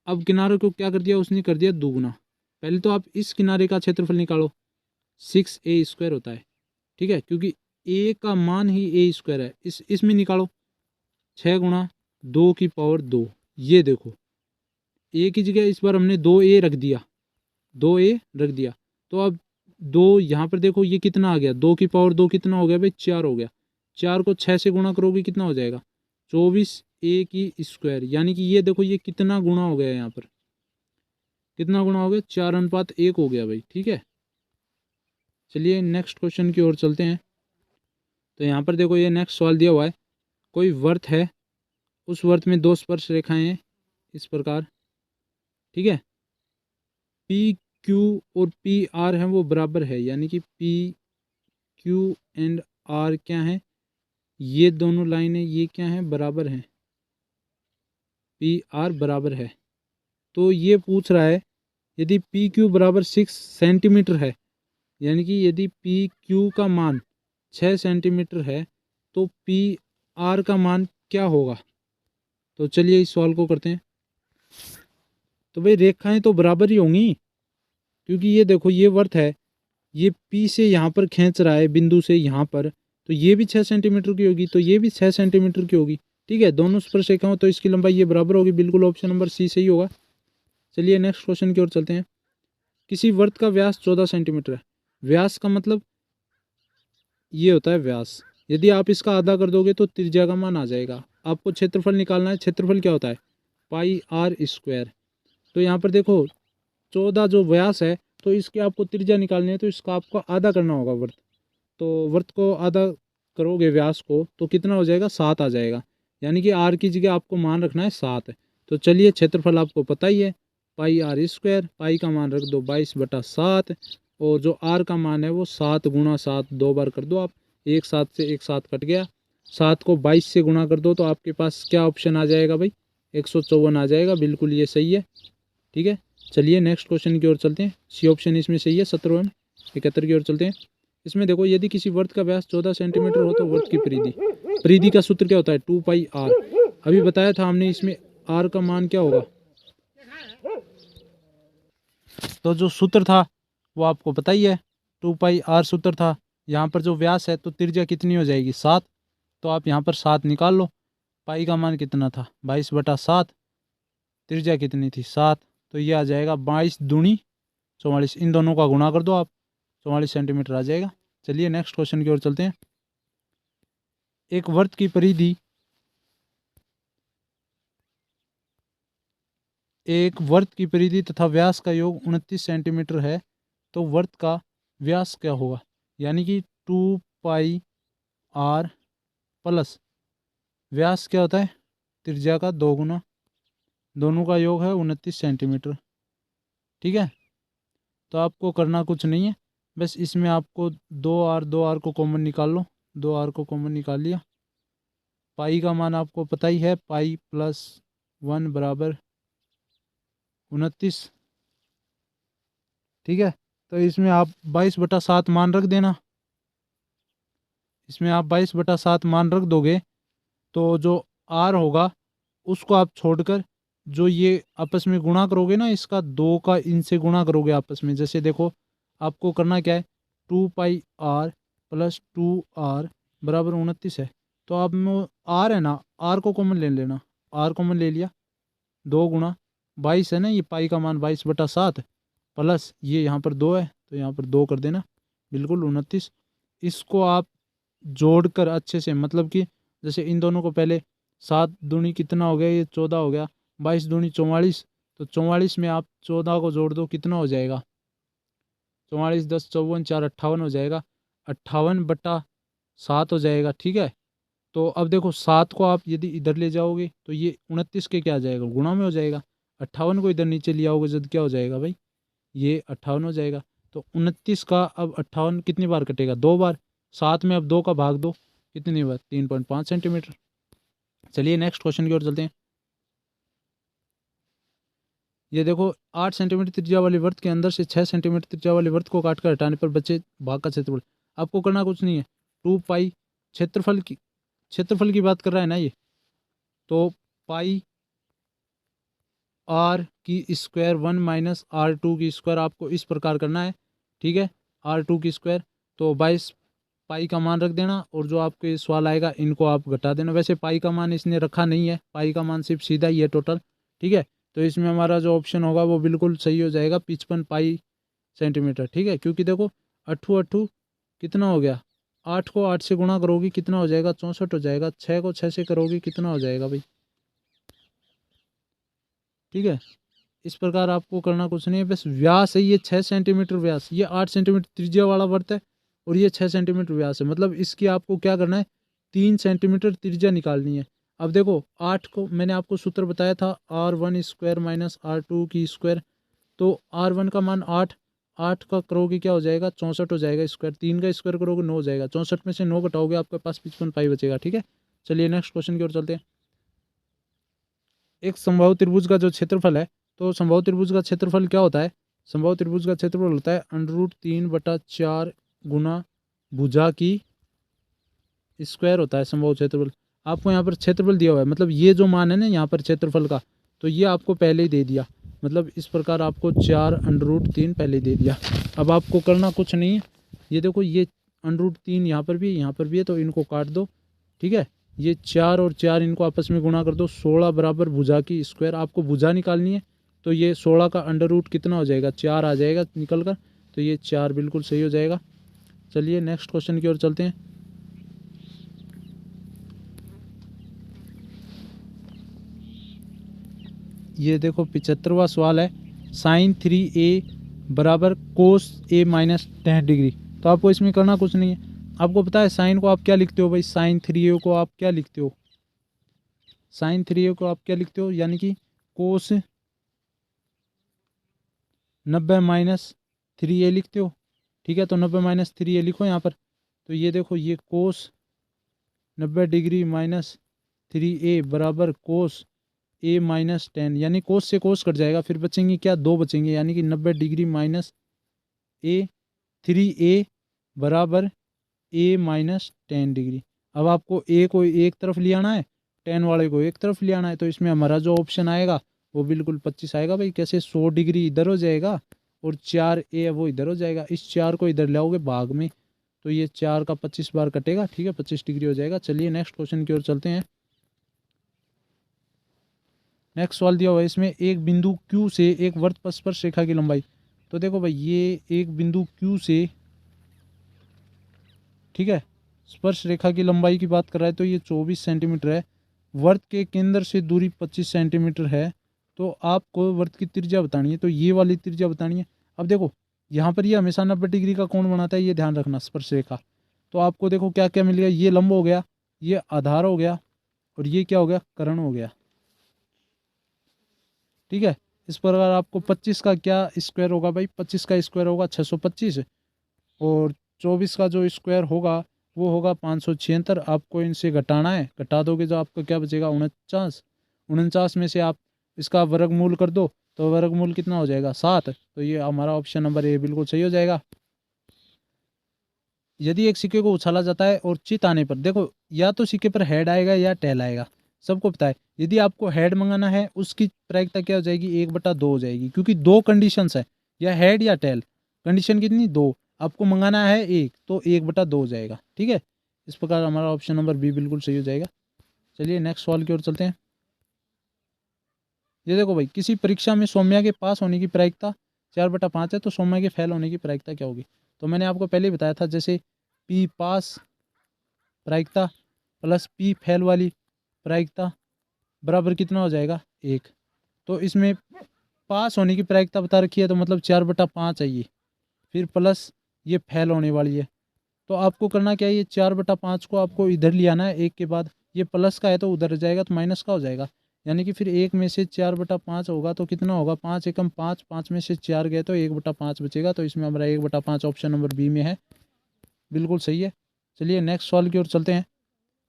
अब किनारे को क्या कर दिया उसने, कर दिया दुगुना। पहले तो आप इस किनारे का क्षेत्रफल निकालो, 6a² होता है, ठीक है, क्योंकि ए का मान ही ए स्क्वायर है। इसमें निकालो 6 गुणा 2 की पावर 2। ये देखो ए की जगह इस बार हमने 2a रख दिया, 2a रख दिया। तो अब 2 यहाँ पर देखो ये कितना आ गया, 2 की पावर 2 कितना हो गया भाई, 4 हो गया। 4 को 6 से गुणा करोगे कितना हो जाएगा, 24a की स्क्वायर। यानी कि ये देखो ये कितना गुणा हो गया, यहाँ पर कितना गुणा हो गया, 4:1 हो गया भाई। ठीक है, चलिए नेक्स्ट क्वेश्चन की ओर चलते हैं। तो यहाँ पर देखो ये नेक्स्ट सवाल दिया हुआ है, कोई वर्त है, उस वर्त में 2 स्पर्श रेखाएं हैं इस प्रकार। ठीक है, पी क्यू और पी आर हैं वो बराबर है, यानी कि पी क्यू एंड आर क्या है, ये दोनों लाइनें ये क्या हैं, बराबर हैं, पी आर बराबर है। तो ये पूछ रहा है यदि पी क्यू बराबर 6 सेंटीमीटर है, यानी कि यदि पी क्यू का मान 6 सेंटीमीटर है तो पी आर का मान क्या होगा। तो चलिए इस सवाल को करते हैं। तो भाई रेखाएं तो बराबर ही होंगी, क्योंकि ये देखो ये वर्त है, ये पी से यहाँ पर खींच रहा है बिंदु से यहाँ पर, तो ये भी 6 सेंटीमीटर की होगी, तो ये भी 6 सेंटीमीटर की होगी। ठीक है, दोनों स्पर्श रेखा हो तो इसकी लंबाई ये बराबर होगी। बिल्कुल ऑप्शन नंबर सी सही होगा। चलिए नेक्स्ट क्वेश्चन की ओर चलते हैं। किसी वर्त का व्यास 14 सेंटीमीटर है। व्यास का मतलब ये होता है व्यास, यदि आप इसका आधा कर दोगे तो त्रिज्या का मान आ जाएगा। आपको क्षेत्रफल निकालना है, क्षेत्रफल क्या होता है, पाई आर स्क्वायर। तो यहाँ पर देखो 14 जो व्यास है, तो इसके आपको त्रिज्या निकालनी है, तो इसका आपको आधा करना होगा वर्त। तो वर्त को आधा करोगे व्यास को तो कितना हो जाएगा, 7 आ जाएगा। यानी कि आर की जगह आपको मान रखना है 7। तो चलिए क्षेत्रफल आपको पता ही है, पाई आर स्क्वायर, पाई का मान रख दो 22/7, और जो आर का मान है वो 7 गुणा 7 2 बार कर दो आप, एक 7 से एक 7 कट गया, 7 को 22 से गुणा कर दो तो आपके पास क्या ऑप्शन आ जाएगा भाई, 154 आ जाएगा। बिल्कुल ये सही है। ठीक है, चलिए नेक्स्ट क्वेश्चन की ओर चलते हैं। सी ऑप्शन इसमें सही है। 17 एवं 71 की ओर चलते हैं। इसमें देखो यदि किसी वर्त का व्यास 14 सेंटीमीटर हो तो वर्त की परिधि का सूत्र क्या होता है, 2 पाई आर। अभी बताया था हमने, इसमें आर का मान क्या होगा, तो जो सूत्र था वो आपको पता ही है, 2 पाई आर सूत्र था। यहाँ पर जो व्यास है तो त्रिज्या कितनी हो जाएगी, 7। तो आप यहाँ पर 7 निकाल लो। पाई का मान कितना था, 22/7, त्रिज्या कितनी थी, 7। तो ये आ जाएगा 22 दूनी 44, इन दोनों का गुणा कर दो आप, 44 सेंटीमीटर आ जाएगा। चलिए नेक्स्ट क्वेश्चन की ओर चलते हैं। एक वर्त की परिधि, एक वर्त की परिधि तथा व्यास का योग 29 सेंटीमीटर है, तो वर्त का व्यास क्या होगा, यानी कि 2 पाई आर प्लस व्यास क्या होता है, त्रिज्या का 2 गुना, दोनों का योग है 29 सेंटीमीटर। ठीक है, तो आपको करना कुछ नहीं है, बस इसमें आपको 2 आर को कॉमन निकाल लो। 2 आर को कॉमन निकाल लिया। पाई का मान आपको पता ही है, पाई प्लस 1 बराबर 29। ठीक है, तो इसमें आप 22/7 मान रख देना। इसमें आप 22/7 मान रख दोगे तो जो आर होगा उसको आप छोड़कर जो ये आपस में गुणा करोगे ना, इसका 2 का इनसे गुणा करोगे आपस में। जैसे देखो आपको करना क्या है, 2 पाई आर प्लस 2 आर बराबर 29 है। तो आप आर है ना, आर को कॉमन ले लेना, आर कॉमन ले लिया, 2 गुणा 22 है ना, ये पाई का मान 22/7 प्लस ये यहाँ पर 2 है तो यहाँ पर 2 कर देना, बिल्कुल 29। इसको आप जोड़कर अच्छे से, मतलब कि जैसे इन दोनों को पहले 7 दूनी कितना हो गया, ये 14 हो गया, 22 दूनी 44, तो 44 में आप 14 को जोड़ दो कितना हो जाएगा, 44 10 54 4 58 हो जाएगा, 58/7 हो जाएगा। ठीक है, तो अब देखो 7 को आप यदि इधर ले जाओगे तो ये 29 के क्या आ जाएगा, गुणा में हो जाएगा। 58 को इधर नीचे ले आओगे जब क्या हो जाएगा भाई, ये 58 हो जाएगा। तो 29 का अब 58 कितनी बार कटेगा, 2 बार। 7 में अब 2 का भाग दो, कितनी बार, 3.5 सेंटीमीटर। चलिए नेक्स्ट क्वेश्चन की ओर चलते हैं। ये देखो 8 सेंटीमीटर त्रिज्या वाले वर्त के अंदर से 6 सेंटीमीटर त्रिज्या वाले वर्त को काटकर हटाने पर बचे भाग का क्षेत्रफल। आपको करना कुछ नहीं है, 2 पाई क्षेत्रफल की बात कर रहा है ना ये, तो पाई आर की स्क्वायर 1 माइनस R2 की स्क्वायर आपको इस प्रकार करना है। ठीक है, R2 की स्क्वायर तो 22 पाई का मान रख देना और जो आपके ये सवाल आएगा इनको आप घटा देना। वैसे पाई का मान इसने रखा नहीं है, पाई का मान सिर्फ सीधा ही है टोटल, ठीक है। तो इसमें हमारा जो ऑप्शन होगा वो बिल्कुल सही हो जाएगा, 55 पाई सेंटीमीटर, ठीक है। क्योंकि देखो अट्ठू अट्ठू कितना हो गया, 8 को 8 से गुणा करोगी कितना हो जाएगा, 64 हो जाएगा। 6 को 6 से करोगी कितना हो जाएगा भाई, ठीक है। इस प्रकार आपको करना कुछ नहीं है, बस व्यास है ये 6 सेंटीमीटर व्यास, ये 8 सेंटीमीटर त्रिज्या वाला वर्त है और ये 6 सेंटीमीटर व्यास है। मतलब इसकी आपको क्या करना है, 3 सेंटीमीटर त्रिज्या निकालनी है। अब देखो 8 को मैंने आपको सूत्र बताया था R1 स्क्वायर माइनस R2 की स्क्वायर, तो R1 का मान 8, 8 का करोगे क्या हो जाएगा, 64 हो जाएगा स्क्वायर। 3 का स्क्वायर करोगे 9 हो जाएगा, 64 में से 9 घटाओगे आपके पास 55 पाई बचेगा, ठीक है। चलिए नेक्स्ट क्वेश्चन की ओर चलते हैं। एक समबाहु त्रिभुज का जो क्षेत्रफल है, तो समबाहु त्रिभुज का क्षेत्रफल क्या होता है, समबाहु त्रिभुज का क्षेत्रफल होता है √3/4 गुना भुजा की स्क्वायर होता है समबाहु क्षेत्रफल। आपको यहाँ पर क्षेत्रफल दिया हुआ है, मतलब ये जो मान है ना यहाँ पर क्षेत्रफल का, तो ये आपको पहले ही दे दिया, मतलब इस प्रकार आपको 4√3 पहले ही दे दिया। अब आपको करना कुछ नहीं है, ये देखो ये √3 यहाँ पर भी है, यहाँ पर भी है, तो इनको काट दो, ठीक है। ये 4 और 4 इनको आपस में गुणा कर दो, 16 बराबर भुजा की स्क्वायर। आपको भुजा निकालनी है, तो ये 16 का अंडर रूट कितना हो जाएगा, 4 आ जाएगा निकल कर, तो ये 4 बिल्कुल सही हो जाएगा। चलिए नेक्स्ट क्वेश्चन की ओर चलते हैं। ये देखो 75वां सवाल है, sin3a बराबर cos a माइनस 10 डिग्री। तो आपको इसमें करना कुछ नहीं है, आपको पता है साइन को आप क्या लिखते हो भाई, sin3a को आप क्या लिखते हो, sin3a को आप क्या लिखते हो, यानी कि कोस 90 माइनस 3a लिखते हो, ठीक है। तो 90 माइनस 3a लिखो यहाँ पर। तो ये देखो ये कोस 90 डिग्री माइनस 3a बराबर कोस a माइनस 10, यानी कोस से कोस कट जाएगा, फिर बचेंगे क्या, 2 बचेंगे, यानी कि 90 डिग्री माइनस a 3a बराबर a माइनस 10 डिग्री। अब आपको a को एक तरफ ले आना है, 10 वाले को एक तरफ ले आना है, तो इसमें हमारा जो ऑप्शन आएगा वो बिल्कुल 25 आएगा भाई। कैसे, 100 डिग्री इधर हो जाएगा और 4a वो इधर हो जाएगा, इस 4 को इधर लाओगे भाग में, तो ये 4 का 25 बार कटेगा, ठीक है, 25 डिग्री हो जाएगा। चलिए नेक्स्ट क्वेश्चन की ओर चलते हैं। नेक्स्ट सवाल दिया हुआ है, इसमें एक बिंदु Q से एक वृत्त पर स्पर्श रेखा की लंबाई, तो देखो भाई ये एक बिंदु Q से, ठीक है, स्पर्श रेखा की लंबाई की बात कर रहा है, तो ये 24 सेंटीमीटर है। वृत्त के केंद्र से दूरी 25 सेंटीमीटर है, तो आपको वृत्त की त्रिज्या बतानी है, तो ये वाली त्रिज्या बतानी है। अब देखो यहाँ पर ये हमेशा 90 डिग्री का कोण बनाता है, ये ध्यान रखना, स्पर्श रेखा। तो आपको देखो क्या क्या मिल गया, ये लंब हो गया, ये आधार हो गया, और ये क्या हो गया, कर्ण हो गया, ठीक है। इस प्रकार आपको 25 का क्या स्क्वायर होगा भाई, 25 का स्क्वायर होगा 625, और 24 का जो स्क्वायर होगा वो होगा 576। आपको इनसे घटाना है, घटा दोगे तो आपको क्या बचेगा, 49। 49 में से आप इसका वर्गमूल कर दो, तो वर्गमूल कितना हो जाएगा, 7। तो ये हमारा ऑप्शन नंबर ए बिल्कुल सही हो जाएगा। यदि एक सिक्के को उछाला जाता है और चित आने पर, देखो या तो सिक्के पर हेड आएगा या टेल आएगा, सबको पता है। यदि आपको हेड मंगाना है उसकी प्रायिकता क्या हो जाएगी, 1/2 हो जाएगी, क्योंकि 2 कंडीशंस है, या हेड या टेल। कंडीशन कितनी, 2, आपको मंगाना है 1, तो 1/2 हो जाएगा, ठीक है। इस प्रकार हमारा ऑप्शन नंबर बी बिल्कुल सही हो जाएगा। चलिए नेक्स्ट सवाल की ओर चलते हैं। ये देखो भाई, किसी परीक्षा में सौम्या के पास होने की प्रायिकता 4/5 है, तो सौम्या के फेल होने की प्रायिकता क्या होगी। तो मैंने आपको पहले ही बताया था, जैसे पी पास प्रायिकता प्लस पी फेल वाली प्रायिकता बराबर कितना हो जाएगा, 1। तो इसमें पास होने की प्रायिकता बता रखी है, तो मतलब 4/5 है ये, फिर प्लस ये फेल होने वाली है। तो आपको करना क्या है, ये 4/5 को आपको इधर ले आना है, एक के बाद ये प्लस का है तो उधर जाएगा, तो माइनस का हो जाएगा, यानी कि फिर 1 में से 4/5 होगा तो कितना होगा, 5 एकम 5, 5 में से 4 गए तो 1/5 बचेगा। तो इसमें हमारा 1/5 ऑप्शन नंबर बी में है, बिल्कुल सही है। चलिए नेक्स्ट सवाल की ओर चलते हैं।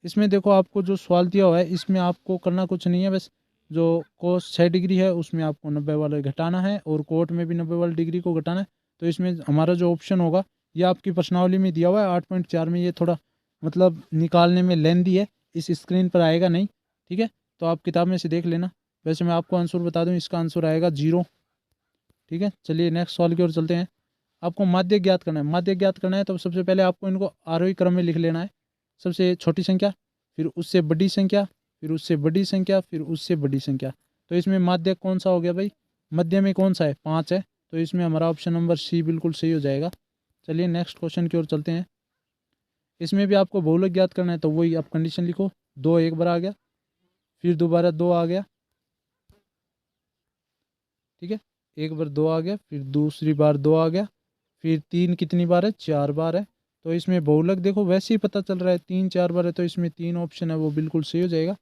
इसमें देखो आपको जो सवाल दिया हुआ है, इसमें आपको करना कुछ नहीं है, बस जो कोस 6 डिग्री है उसमें आपको 90 वाला घटाना है, और कोट में भी 90 वाली डिग्री को घटाना है। तो इसमें हमारा जो ऑप्शन होगा, ये आपकी प्रश्नावली में दिया हुआ है 8.4 में, ये थोड़ा मतलब निकालने में लेंदी है, इस स्क्रीन पर आएगा नहीं, ठीक है। तो आप किताब में से देख लेना। वैसे मैं आपको आंसर बता दूं, इसका आंसर आएगा 0, ठीक है। चलिए नेक्स्ट सवाल की ओर चलते हैं। आपको माध्य ज्ञात करना है। माध्य ज्ञात करना है तो सबसे पहले आपको इनको आरोही क्रम में लिख लेना है। सबसे छोटी संख्या, फिर उससे बड़ी संख्या, फिर उससे बड़ी संख्या, फिर उससे बड़ी संख्या। तो इसमें माध्य कौन सा हो गया भाई? मध्य में कौन सा है? 5 है। तो इसमें हमारा ऑप्शन नंबर सी बिल्कुल सही हो जाएगा। चलिए नेक्स्ट क्वेश्चन की ओर चलते हैं। इसमें भी आपको बहुलक ज्ञात करना है तो वही आप कंडीशन लिखो। 2 एक बार आ गया, फिर दोबारा 2 आ गया, ठीक है। एक बार 2 आ गया, फिर दूसरी बार 2 आ गया, फिर 3 कितनी बार है? 4 बार है। तो इसमें बहुलक देखो वैसे ही पता चल रहा है 3 4 बार है, तो इसमें 3 ऑप्शन है वो बिल्कुल सही हो जाएगा।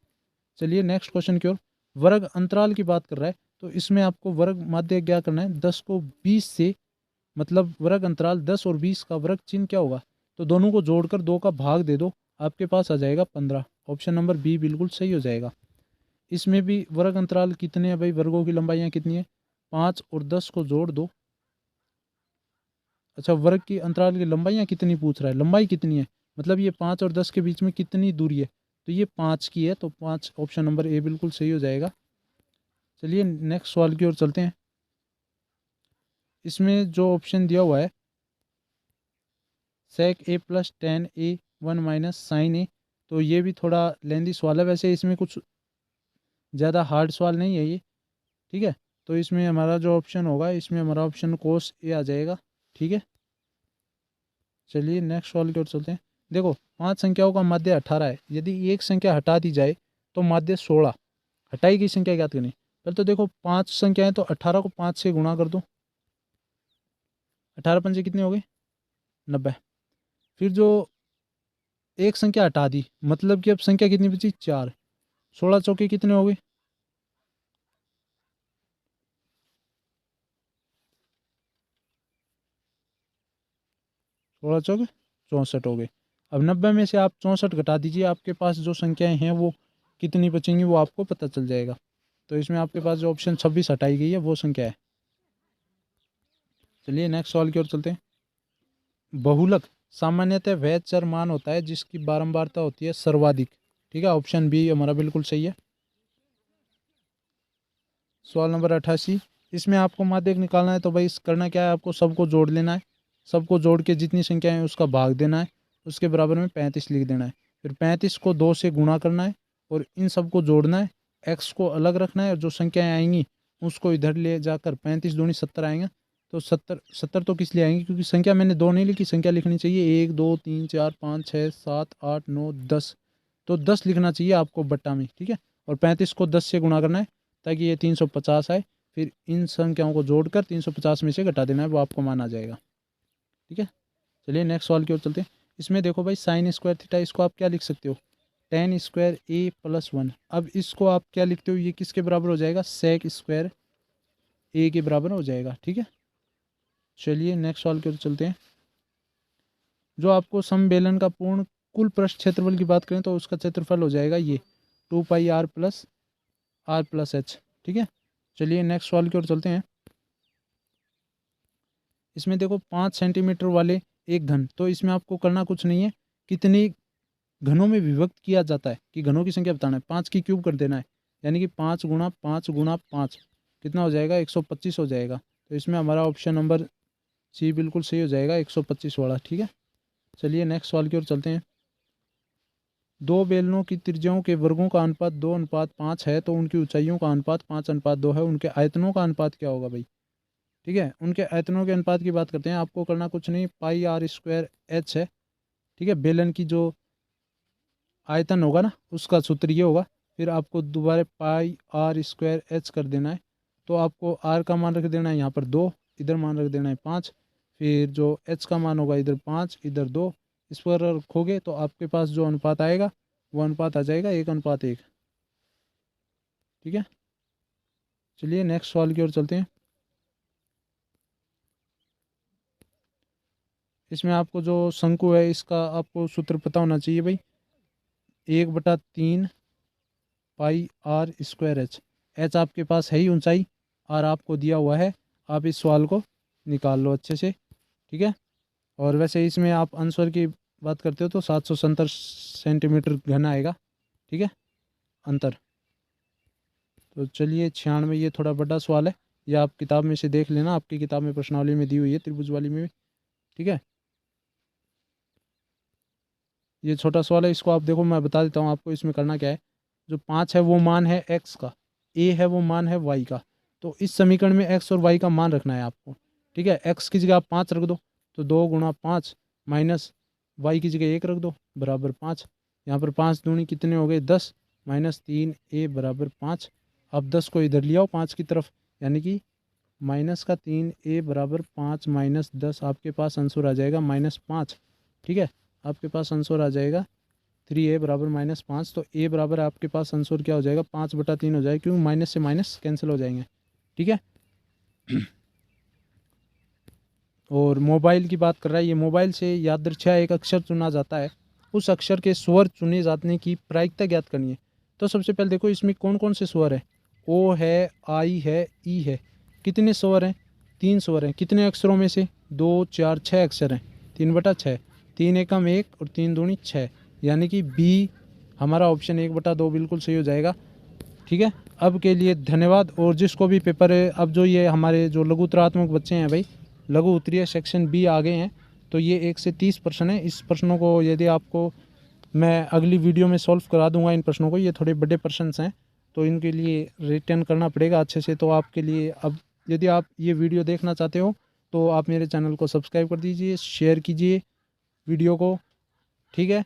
चलिए नेक्स्ट क्वेश्चन की ओर। वर्ग अंतराल की बात कर रहा है तो इसमें आपको वर्ग माध्य क्या करना है? 10 को 20 से, मतलब वर्ग अंतराल 10 और 20 का वर्ग चिन्ह क्या होगा? तो दोनों को जोड़कर 2 का भाग दे दो, आपके पास आ जाएगा 15। ऑप्शन नंबर बी बिल्कुल सही हो जाएगा। इसमें भी वर्ग अंतराल कितने हैं भाई? वर्गों की लंबाइयाँ कितनी है? 5 और 10 को जोड़ दो। अच्छा, वर्ग की अंतराल की लंबाइयाँ कितनी पूछ रहा है? लंबाई कितनी है मतलब ये 5 और 10 के बीच में कितनी दूरी है? तो ये 5 की है, तो 5 ऑप्शन नंबर ए बिल्कुल सही हो जाएगा। चलिए नेक्स्ट सवाल की ओर चलते हैं। इसमें जो ऑप्शन दिया हुआ है sec a plus tan A 1 minus sine A, तो ये भी थोड़ा लेंदी सवाल है। वैसे इसमें कुछ ज़्यादा हार्ड सवाल नहीं है ये, ठीक है। तो इसमें हमारा जो ऑप्शन होगा, इसमें हमारा ऑप्शन कोस ए आ जाएगा, ठीक है। चलिए नेक्स्ट सवाल की ओर चलते हैं। देखो 5 संख्याओं का माध्य 18 है। यदि एक संख्या हटा दी जाए तो माध्य 16। हटाई गई संख्या ज्ञात करनी। पहले तो देखो 5 संख्याएं, तो 18 को 5 से गुणा कर दो। 18 पंजे कितने हो गए? 90। फिर जो एक संख्या हटा दी, मतलब कि अब संख्या कितनी बची? 4। 16 चौके कितने हो गए? 16 चौके 64 हो गए। अब 90 में से आप 64 घटा दीजिए, आपके पास जो संख्याएं हैं वो कितनी बचेंगी वो आपको पता चल जाएगा। तो इसमें आपके पास जो ऑप्शन 26 हटाई गई है वो संख्या है। चलिए नेक्स्ट सवाल की ओर चलते हैं। बहुलक सामान्यतः वह चर मान होता है जिसकी बारंबारता होती है सर्वाधिक, ठीक है। ऑप्शन बी हमारा बिल्कुल सही है। सवाल नंबर 88। इसमें आपको माध्यक निकालना है तो भाई करना क्या है? आपको सबको जोड़ लेना है। सबको जोड़ के जितनी संख्या है उसका भाग देना है, उसके बराबर में 35 लिख देना है। फिर 35 को 2 से गुणा करना है और इन सबको जोड़ना है। एक्स को अलग रखना है और जो संख्याएं आएंगी उसको इधर ले जाकर 35 दूनी 70 आएंगे। तो 70 70 तो किस लिए आएंगी? क्योंकि संख्या मैंने 2 नहीं लिखी, संख्या लिखनी चाहिए 1 2 3 4 5 6 7 8 9 10। तो 10 लिखना चाहिए आपको बट्टा में, ठीक है। और 35 को 10 से गुणा करना है ताकि ये 350 आए। फिर इन संख्याओं को जोड़कर 350 में से घटा देना है, वो आपको मान आ जाएगा, ठीक है। चलिए नेक्स्ट सवाल की ओर चलते हैं। इसमें देखो भाई साइन स्क्वायर थीटा, इसको आप क्या लिख सकते हो? टेन स्क्वायर ए प्लस 1। अब इसको आप क्या लिखते हो? ये किसके बराबर हो जाएगा? सेक स्क्वायर ए के बराबर हो जाएगा, ठीक है। चलिए नेक्स्ट सवाल की ओर चलते हैं। जो आपको समबेलन का पूर्ण कुल पृष्ठ क्षेत्रफल की बात करें तो उसका क्षेत्रफल हो जाएगा ये 2πr+r+h, ठीक है। चलिए नेक्स्ट सवाल की ओर चलते हैं। इसमें देखो 5 सेंटीमीटर वाले एक घन, तो इसमें आपको करना कुछ नहीं है। कितनी घनों में विभक्त किया जाता है कि घनों की संख्या बताना है, 5 की क्यूब कर देना है। यानी कि 5 गुणा 5 गुणा 5 कितना हो जाएगा? 125 हो जाएगा। तो इसमें हमारा ऑप्शन नंबर सी बिल्कुल सही हो जाएगा, 125 वाला, ठीक है। चलिए नेक्स्ट सवाल की ओर चलते हैं। दो बेलनों की त्रिज्याओं के वर्गों का अनुपात 2:5 है तो उनकी ऊंचाइयों का अनुपात 5:2 है। उनके आयतनों का अनुपात क्या होगा भाई? ठीक है, उनके आयतनों के अनुपात की बात करते हैं। आपको करना कुछ नहीं, πr² है, ठीक है। बेलन की जो आयतन होगा ना उसका सूत्र ये होगा। फिर आपको दोबारा πr² कर देना है। तो आपको r का मान रख देना है यहाँ पर 2, इधर मान रख देना है 5। फिर जो h का मान होगा इधर 5 इधर 2, इस पर रखोगे तो आपके पास जो अनुपात आएगा वो अनुपात आ जाएगा 1:1, ठीक है। चलिए नेक्स्ट सवाल की ओर चलते हैं। इसमें आपको जो शंकु है इसका आपको सूत्र पता होना चाहिए भाई, 1/3 πr²h। h आपके पास है ही ऊंचाई, r आपको दिया हुआ है। आप इस सवाल को निकाल लो अच्छे से, ठीक है। और वैसे इसमें आप आंसर की बात करते हो तो 770 सेंटीमीटर घन आएगा, ठीक है, अंतर। तो चलिए 96, ये थोड़ा बड़ा सवाल है, या आप किताब में से देख लेना, आपकी किताब में प्रश्नावली में दी हुई है त्रिभुज वाली में, ठीक है। ये छोटा सवाल है, इसको आप देखो, मैं बता देता हूँ आपको इसमें करना क्या है। जो 5 है वो मान है x का, a है वो मान है y का। तो इस समीकरण में x और y का मान रखना है आपको, ठीक है। x की जगह आप 5 रख दो, तो 2 गुणा 5 माइनस y की जगह 1 रख दो बराबर 5। यहाँ पर 5 दूनी कितने हो गए 10, माइनस 3a बराबर 5। अब 10 को इधर ले आओ 5 की तरफ, यानी कि माइनस का 3a बराबर 5 माइनस 10, आपके पास आंसर आ जाएगा -5, ठीक है। आपके पास आंसर आ जाएगा 3a बराबर -5। तो a बराबर आपके पास आंसर क्या हो जाएगा 5/3 हो जाएगा, क्योंकि माइनस से माइनस कैंसिल हो जाएंगे, ठीक है। और मोबाइल की बात कर रहा है, ये मोबाइल से यादृच्छा एक अक्षर चुना जाता है, उस अक्षर के स्वर चुने जाने की प्रायिकता ज्ञात करनी है। तो सबसे पहले देखो इसमें कौन कौन से स्वर हैं, ओ है, आई है, ई है। कितने स्वर हैं 3 स्वर हैं। कितने अक्षरों में से 2 4 6 अक्षर हैं, 3/6, 3 एकम 1 और 3 दूनी 6, यानी कि बी हमारा ऑप्शन 1/2 बिल्कुल सही हो जाएगा, ठीक है। अब के लिए धन्यवाद। और जिसको भी पेपर है, अब जो ये हमारे जो लघु उत्तरात्मक बच्चे हैं भाई, लघु उत्तरीय सेक्शन बी आ गए हैं, तो ये 1 से 30 प्रश्न है। इस प्रश्नों को यदि आपको मैं अगली वीडियो में सॉल्व करा दूंगा इन प्रश्नों को, ये थोड़े बड़े प्रश्न हैं, तो इनके लिए रिटर्न करना पड़ेगा अच्छे से। तो आपके लिए अब यदि आप ये वीडियो देखना चाहते हो तो आप मेरे चैनल को सब्सक्राइब कर दीजिए, शेयर कीजिए वीडियो को, ठीक है।